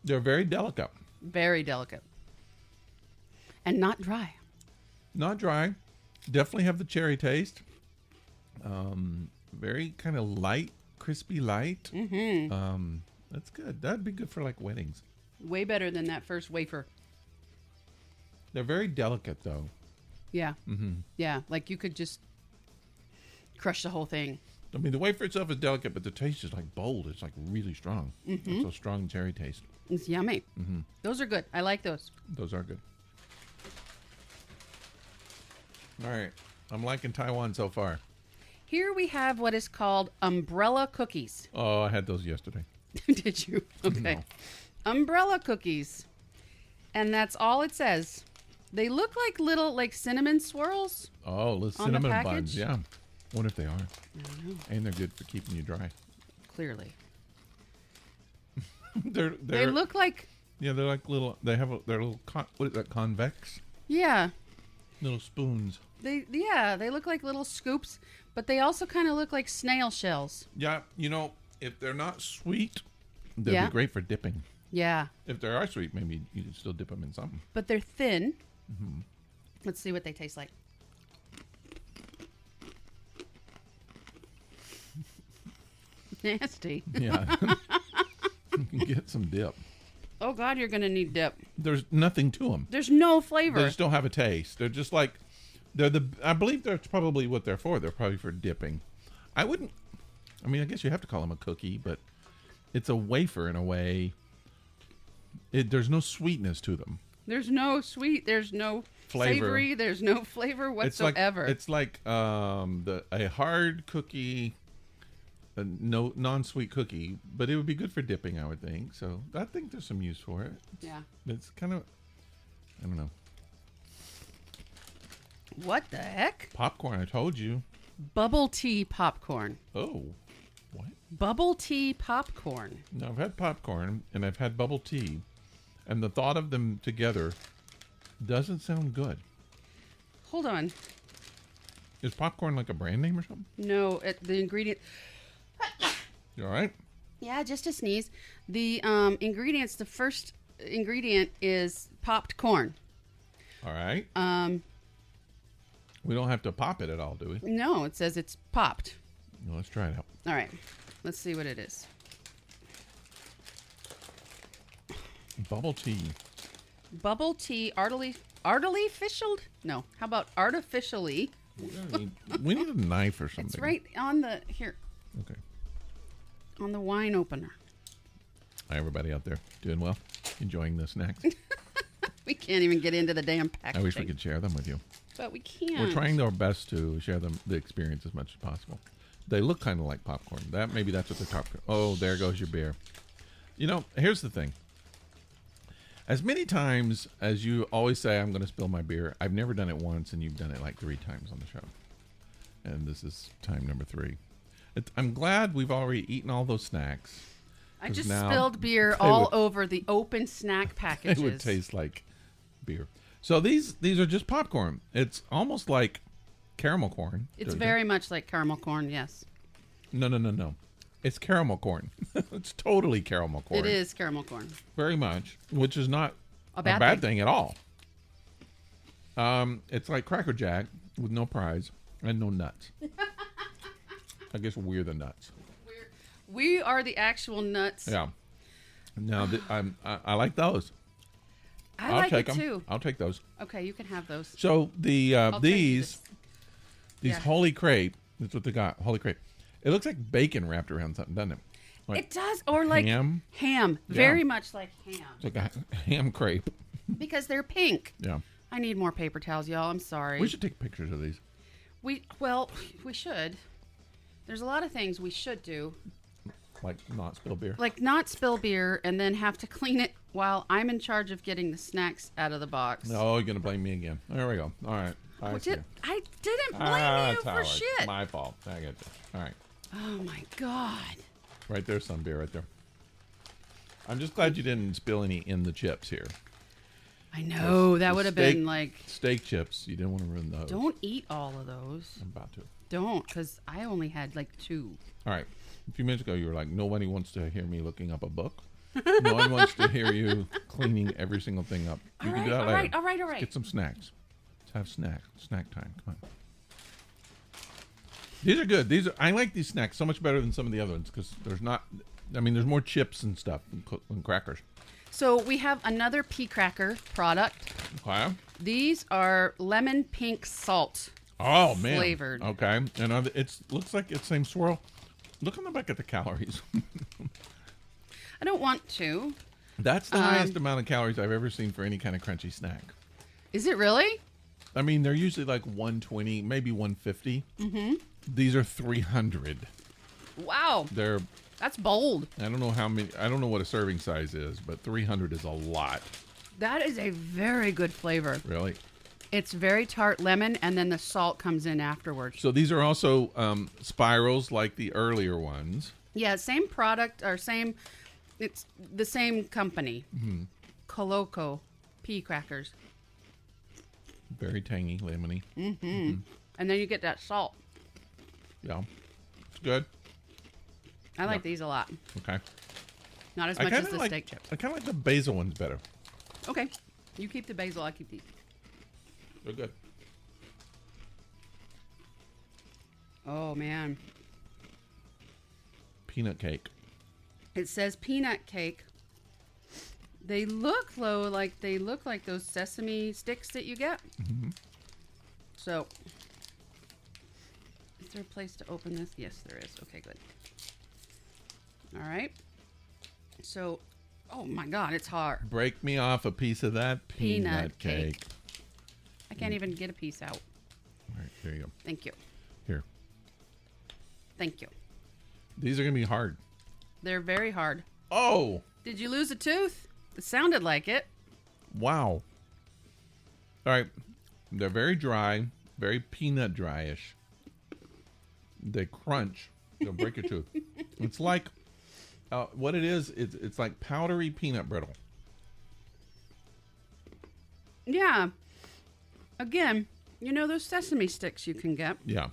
They're very delicate. Very delicate. And not dry. Not dry. Definitely have the cherry taste. Very kind of light, crispy light. That's good. That'd be good for like weddings. Way better than that first wafer. They're very delicate though. Yeah. Yeah. Like you could just crush the whole thing. I mean, the wafer itself is delicate, but the taste is like bold. It's like really strong. It's a strong cherry taste. It's yummy. Those are good. I like those. Those are good. All right. I'm liking Taiwan so far. Here we have what is called umbrella cookies. Oh, I had those yesterday. Did you? Okay. No. Umbrella cookies. And that's all it says. They look like little cinnamon swirls. Oh, little On the cinnamon package? buns. Yeah. Wonder if they are. I don't know. And they're good for keeping you dry. Clearly. They look like... Yeah, they're like little. They're little. What is that? Convex. Yeah. Little spoons. They look like little scoops, but they also kind of look like snail shells. Yeah, if they're not sweet, they'd Yeah. be great for dipping. Yeah. If they are sweet, maybe you can still dip them in something. But they're thin. Let's see what they taste like. Nasty. Yeah. You can get some dip. Oh, God, you're going to need dip. There's nothing to them. There's no flavor. They just don't have a taste. They're just like, I believe that's probably what they're for. They're probably for dipping. I guess you have to call them a cookie, but it's a wafer in a way. There's no sweetness to them. There's no sweet. There's no Flavor. savory. There's no flavor whatsoever. It's like a hard cookie, a non-sweet cookie, but it would be good for dipping, I would think. So I think there's some use for it. Yeah. It's kind of, I don't know. What the heck? Popcorn, I told you. Bubble tea popcorn. Oh, what? Bubble tea popcorn. No, I've had popcorn and I've had bubble tea, and the thought of them together doesn't sound good. Hold on. Is popcorn like a brand name or something? No, the ingredient. You all right? Yeah, just a sneeze. The ingredients. The first ingredient is popped corn. All right. We don't have to pop it at all, do we? No, it says it's popped. Well, let's try it out. All right, let's see what it is. Bubble tea. Bubble tea, artificial? No, how about artificially? We need a knife or something. It's right on the here. Okay. On the wine opener. Hi, everybody out there. Doing well? Enjoying the snacks? We can't even get into the damn packaging. I wish we could share them with you. But we can't. We're trying our best to share the experience as much as possible. They look kind of like popcorn. Maybe that's what they're talking. Oh, there goes your beer. You know, here's the thing. As many times as you always say, I'm going to spill my beer, I've never done it once, and you've done it like 3 times on the show. And this is time number 3. I'm glad we've already eaten all those snacks. I just spilled beer all over the open snack packages. It would taste like beer. So these are just popcorn. It's almost like caramel corn. It's very much like caramel corn, yes. No. It's caramel corn. It's totally caramel corn. It is caramel corn. Very much, which is not a bad thing at all. It's like Cracker Jack with no prize and no nuts. I guess we're the nuts. We are the actual nuts. Yeah. Now, I like those. I'll like take it them. too. I'll take those. Okay, you can have those. So these Yeah. Holy Crepe, that's what they got. Holy Crepe. It looks like bacon wrapped around something, doesn't it? Like it does, or like ham. Ham, very much like ham. It's like a ham crepe. Because they're pink. Yeah. I need more paper towels, y'all. I'm sorry. We should take pictures of these. We should. There's a lot of things we should do. Like not spill beer. Like not spill beer and then have to clean it while I'm in charge of getting the snacks out of the box. Oh, you're going to blame me again. There we go. All right. I didn't blame you for shit. My fault. I get you. All right. Oh, my God. Right there's some beer right there. I'm just glad you didn't spill any in the chips here. I know. That would have been like... Steak chips. You didn't want to ruin those. Don't eat all of those. I'm about to. Don't, because I only had like 2. All right. A few minutes ago, you were like, nobody wants to hear me looking up a book. No one wants to hear you cleaning every single thing up. You can do that later. All right. Let's get some snacks. Let's have snack time. Come on. These are good. I like these snacks so much better than some of the other ones because there's more chips and stuff than crackers. So we have another Pea Cracker product. Okay. These are lemon pink salt. Oh, man. Flavored. Okay. And it looks like it's the same swirl. Look on the back at the calories. I don't want to. That's the highest amount of calories I've ever seen for any kind of crunchy snack. Is it really? I mean, they're usually like 120, maybe 150. Mm-hmm. These are 300. Wow. That's bold. I don't know how many. I don't know what a serving size is, but 300 is a lot. That is a very good flavor. Really? It's very tart lemon, and then the salt comes in afterwards. So these are also spirals like the earlier ones. Yeah, same product or same. It's the same company. Mm-hmm. Coloco Pea Crackers. Very tangy, lemony. Mm-hmm. Mm-hmm. And then you get that salt. Yeah, it's good. I like these a lot. Okay. Not as much as the steak chips. I kind of like the basil ones better. Okay. You keep the basil, I keep these. They're good. Oh, man. Peanut cake. It says peanut cake. They look like those sesame sticks that you get. Mm-hmm. So, is there a place to open this? Yes, there is. Okay, good. All right. So, oh my God, it's hard. Break me off a piece of that peanut cake. I can't even get a piece out. All right, there you go. Thank you. Here. Thank you. These are going to be hard. They're very hard. Oh! Did you lose a tooth? It sounded like it. Wow. All right. They're very dry, very peanut dry-ish. They crunch. They'll break your tooth. It's like, what it is, it's like powdery peanut brittle. Yeah. Again, you know those sesame sticks you can get? Yeah.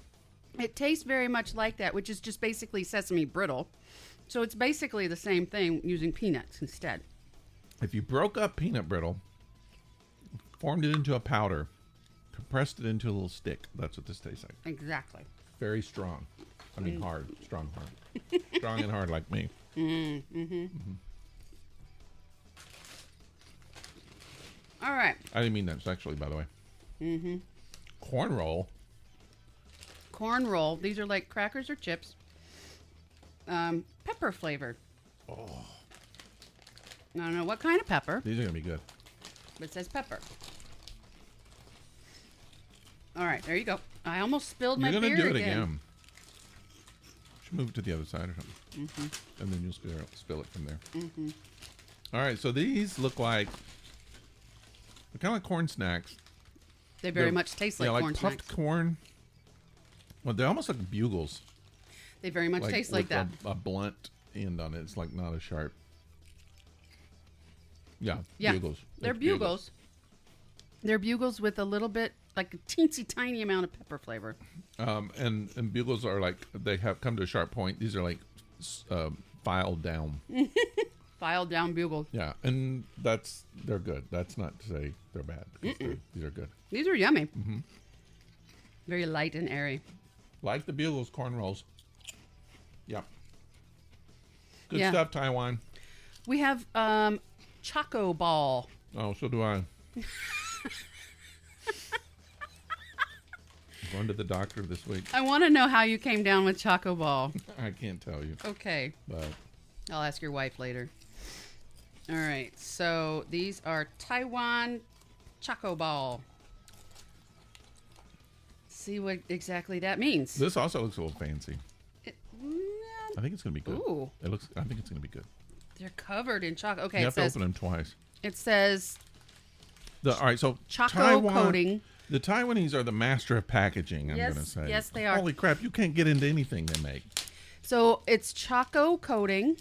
It tastes very much like that, which is just basically sesame brittle. So it's basically the same thing using peanuts instead. If you broke up peanut brittle, formed it into a powder, compressed it into a little stick, that's what this tastes like. Exactly. Very strong. I mean, hard. Strong, hard. Strong and hard like me. All right. I didn't mean that sexually, by the way. Corn roll. Corn roll. These are like crackers or chips. Pepper flavored. Oh. I don't know what kind of pepper, These are going to be good. but it says pepper. All right, there you go. I almost spilled my You're beer going to do it again. again. Should move it to the other side or something. And then you'll spill it from there. All right, so these look like, they're kind of like corn snacks. They very much taste like corn like puffed snacks. corn. Well, they're almost like bugles. They very much taste like with that. A blunt end on it. It's like not a sharp. Yeah, Yeah, bugles. they're It's bugles. They're bugles with a little bit, like a teensy tiny amount of pepper flavor. And bugles are like, they have come to a sharp point. These are like filed down. Filed down bugles. Yeah, and they're good. That's not to say they're bad. Because these are good. These are yummy. Very light and airy. Like the bugles, corn rolls. Yep. Good Yeah. stuff, Taiwan. We have Choco Ball. Oh, so do I. Going to the doctor this week. I want to know how you came down with Choco Ball. I can't tell you, Okay. but I'll ask your wife later. All right. So these are Taiwan Choco Ball. See what exactly that means. this also looks a little fancy. Yeah, I think it's gonna be good. Ooh. I think it's gonna be good. they're covered in chocolate. Okay, You it have to says open them twice. it says All right, so Choco coating. The Taiwanese are the master of packaging. I'm Yes, gonna say. yes, they are. Holy crap! You can't get into anything they make. So it's choco coating,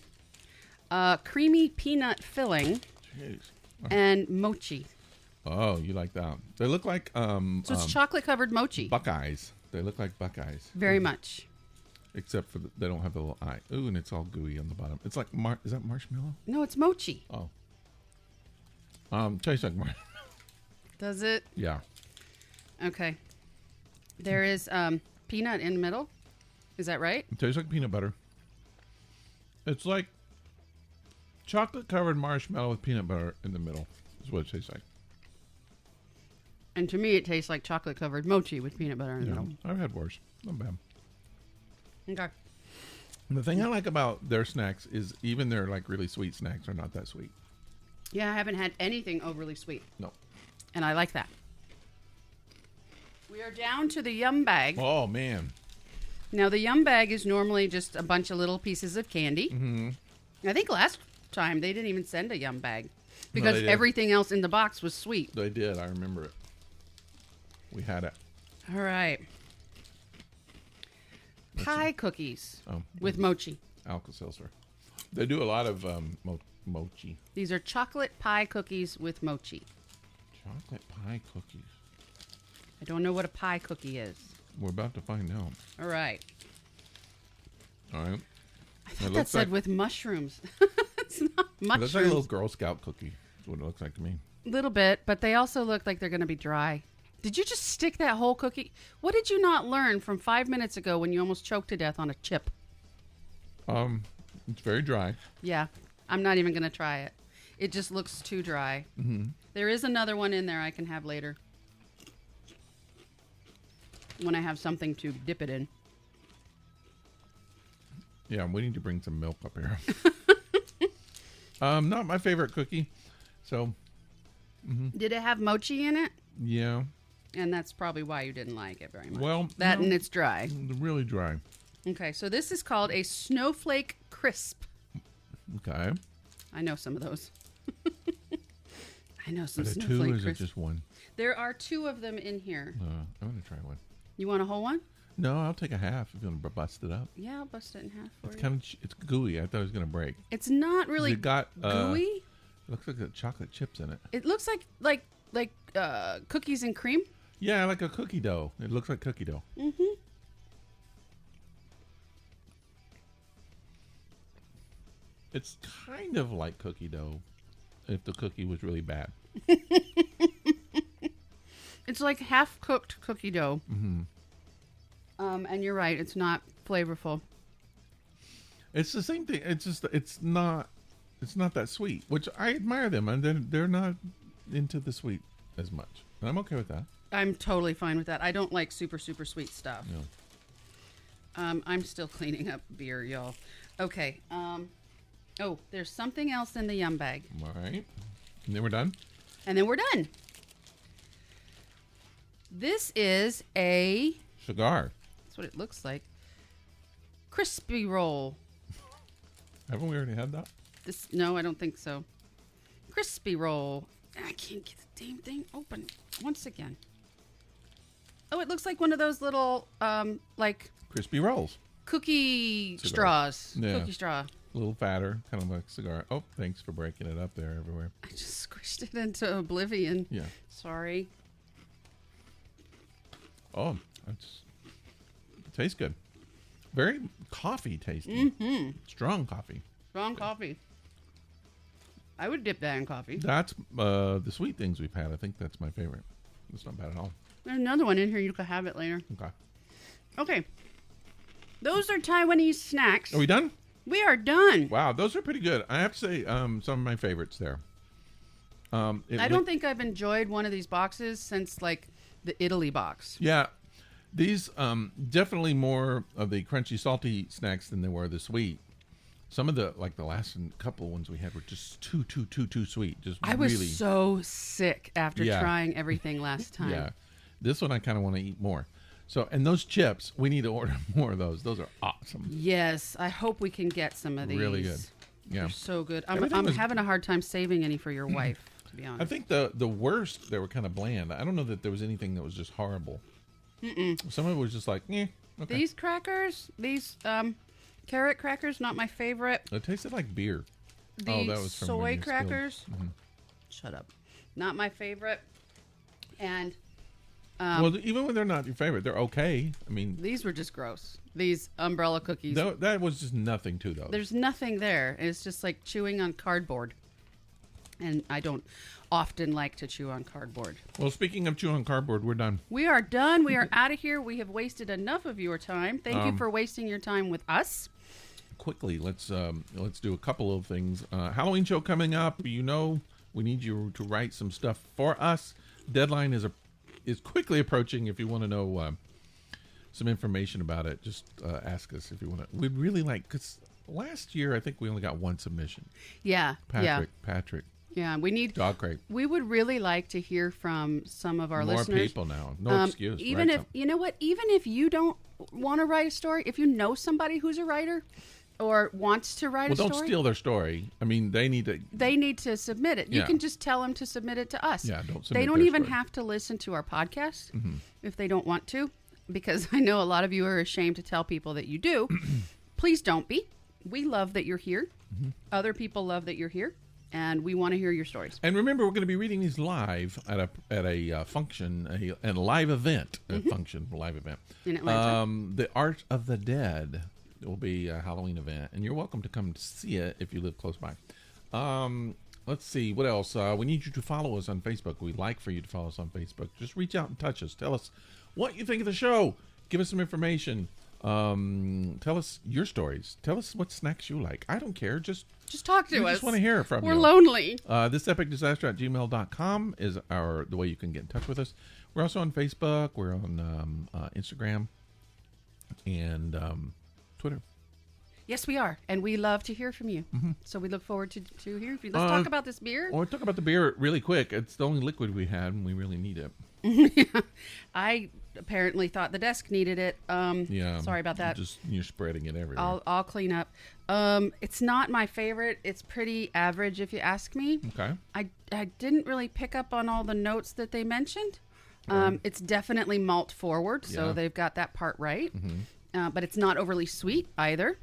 creamy peanut filling, Jeez. and mochi. Oh, you like that? They look like So it's chocolate covered mochi. Buckeyes. They look like Buckeyes. Very much. Except for they don't have the little eye. Ooh, and it's all gooey on the bottom. It's like is that marshmallow? No, it's mochi. Oh. Tastes like marshmallow. Does it? Yeah. Okay. There is peanut in the middle. Is that right? It tastes like peanut butter. It's like chocolate covered marshmallow with peanut butter in the middle. Is what it tastes like. And to me, it tastes like chocolate covered mochi with peanut butter in the Yeah. middle. I've had worse. Not bad. Okay. And the thing I like about their snacks is even their like really sweet snacks are not that sweet. Yeah, I haven't had anything overly sweet. No. And I like that. We are down to the yum bag. Oh man. Now, the yum bag is normally just a bunch of little pieces of candy. Mm-hmm. I think last time they didn't even send a yum bag because they did. everything else in the box was sweet. They did. I remember it. We had it. All right. Pie cookies Oh, with mochi. Alka-Seltzer. They do a lot of mochi. These are chocolate pie cookies with mochi. Chocolate pie cookies. I don't know what a pie cookie is. We're about to find out. All right. All right. I thought that said with mushrooms. It's not It looks like a mushrooms. little Girl Scout cookie. That's what it looks like to me. Little bit, but they also look like they're going to be dry. Did you just stick that whole cookie? What did you not learn from 5 minutes ago when you almost choked to death on a chip? It's very dry. Yeah, I'm not even going to try it. It just looks too dry. Mm-hmm. There is another one in there I can have later when I have something to dip it in. Yeah, we need to bring some milk up here. Not my favorite cookie. So, Did it have mochi in it? yeah. And that's probably why you didn't like it very much. Well, that no. and it's dry. Really dry. Okay, so this is called a Snowflake Crisp. Okay. I know some of those. I I know some Are there two, Snowflake or is it Crisp. just one? There are 2 of them in here. I'm gonna try one. You want a whole one? No, I'll take a half if you want to bust it up. Yeah, I'll bust it in half for It's you. kind of it's gooey. I thought it was gonna break. It's not really It got gooey. It looks like the chocolate chips in it. It looks like cookies and cream. Yeah, like a cookie dough. It looks like cookie dough. Mm-hmm. It's kind of like cookie dough if the cookie was really bad. It's like half-cooked cookie dough. Mm-hmm. And you're right. It's not flavorful. It's the same thing. It's just it's not that sweet, which I admire them, and they're not into the sweet as much. And I'm okay with that. I'm totally fine with that. I don't like super sweet stuff. No. I'm still cleaning up beer, y'all. Okay. Oh, there's something else in the yum bag. All right. And then we're done? And then we're done. This is a... Cigar. That's what it looks like. Crispy roll. Haven't we already had that? No, I don't think so. Crispy roll. I can't get the damn thing open once again. Oh, it looks like one of those little, like... Crispy rolls. Cookie Cigar. straws. Yeah. Cookie straw. A little fatter, kind of like a cigar. Oh, thanks for breaking it up there everywhere. I just squished it into oblivion. Yeah. Sorry. Oh, it tastes good. Very coffee tasting. Mm-hmm. Strong coffee. Strong coffee. I would dip that in coffee. That's the sweet things we've had. I think that's my favorite. It's not bad at all. There's another one in here. You could have it later. Okay. Okay. Those are Taiwanese snacks. Are we done? We are done. Wow, those are pretty good. I have to say, some of my favorites there. I don't think I've enjoyed one of these boxes since like the Italy box. Yeah, these definitely more of the crunchy, salty snacks than they were the sweet. Some of the last couple of ones we had were just too sweet. Just I was so sick after Yeah. trying everything last time. Yeah, this one I kind of want to eat more. So, and those chips, we need to order more of those. Those are awesome. Yes, I hope we can get some of these. Really good. Yeah. They're so good. Everything I'm was- having a hard time saving any for your wife, to be I honest. think the worst, they were kind of bland. I don't know that there was anything that was just horrible. Some of it was just like, okay. These crackers, these carrot crackers, not my favorite. It tasted like beer. The Oh, that was from soy when you spilled. crackers. Shut up. Not my favorite. And Well, even when they're not your favorite, they're okay. I mean, these were just gross. These umbrella cookies. that was just nothing to those. There's nothing there. It's just like chewing on cardboard. And I don't often like to chew on cardboard. Well, speaking of chewing on cardboard, we're done. We are done. We are out of here. We have wasted enough of your time. Thank you for wasting your time with us. Quickly, let's do a couple of things. Halloween show coming up. You know, we need you to write some stuff for us. Deadline is quickly approaching. If you want to know some information about it, just ask us if you want to. We'd really like, because last year I think we only got one submission. Yeah. Patrick. Yeah. We need. Dog crate. We would really like to hear from some of our More listeners. people now. No excuse. Even Write if something. you know what, even if you don't want to write a story, if you know somebody who's a writer or wants to write Well, a story, don't steal their story. I mean, they need to. submit it. You Yeah. can just tell them to submit it to us. Yeah, don't They submit don't their even story. have to listen to our podcast if they don't want to, because I know a lot of you are ashamed to tell people that you do. Please don't be. We love that you're here. Other people love that you're here, and we want to hear your stories. And remember, we're going to be reading these live at a function, a live event, live event. In Atlanta. The Art of the Dead will be a Halloween event, and you're welcome to come see it if you live close by. Let's see, what else? We need you to follow us on Facebook. We'd like for you to follow us on Facebook. Just reach out and touch us. Tell us what you think of the show. Give us some information. Tell us your stories. Tell us what snacks you like. I don't care. Just talk to us. We just want to hear from you. We're lonely. Thisepicdisaster@gmail.com is the way you can get in touch with us. We're also on Facebook. We're on Instagram and Twitter. Yes, we are, and we love to hear from you. So we look forward to hearing from you. Let's talk about this beer. Well, talk about the beer really quick. It's the only liquid we had, and we really need it. apparently thought the desk needed it. Yeah. Sorry about that. You're spreading it everywhere. I'll clean up. It's not my favorite. It's pretty average, if you ask me. Okay. I didn't really pick up on all the notes that they mentioned. It's definitely malt forward, so they've got that part right. Mm-hmm. But it's not overly sweet either,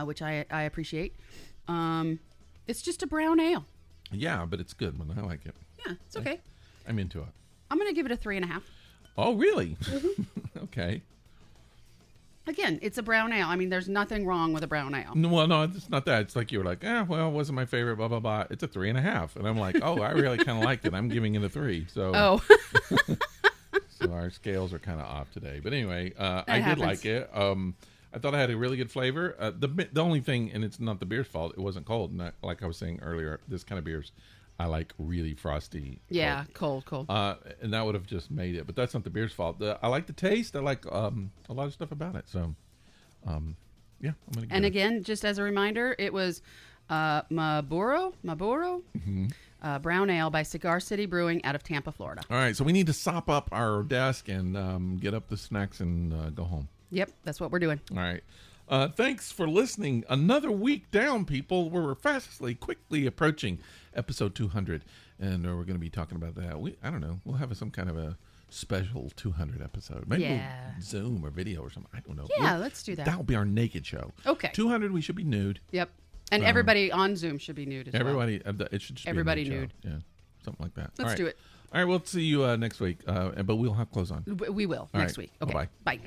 which I appreciate. It's just a brown ale. Yeah, but it's good, man. I like it. Yeah, it's okay. I'm into it. I'm going to give it a 3.5. Oh, really? Mm-hmm. Okay. Again, it's a brown ale. I mean, there's nothing wrong with a brown ale. No, it's not that. It's like you were like, well, it wasn't my favorite, blah, blah, blah. It's a 3.5. And I'm like, oh, I really kind of liked it. I'm giving it a 3. So, so our scales are kind of off today. But anyway, I did like it. I thought it had a really good flavor. The only thing, and it's not the beer's fault, it wasn't cold. And like I was saying earlier, this kind of beers, I like really frosty. Yeah, cold. And that would have just made it. But that's not the beer's fault. I like the taste. I like a lot of stuff about it. So, yeah, I'm going to give it. Again, just as a reminder, it was Maduro Brown Ale by Cigar City Brewing out of Tampa, Florida. All right, so we need to sop up our desk and get up the snacks and go home. Yep, that's what we're doing. All right. Thanks for listening. Another week down, people. We're quickly approaching episode 200, and we're going to be talking about that. I don't know. We'll have some kind of a special 200 episode. Maybe we'll Zoom or video or something. I don't know. Yeah, let's do that. That'll be our naked show. Okay. 200, we should be nude. Yep. And everybody on Zoom should be nude as well. It should just everybody be a nude. show. Yeah, something like that. Let's do it. All right, we'll see you next week, but we'll have clothes on. We will next week. Okay. Bye-bye. Bye.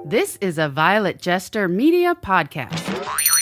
This is a Violet Jester Media podcast.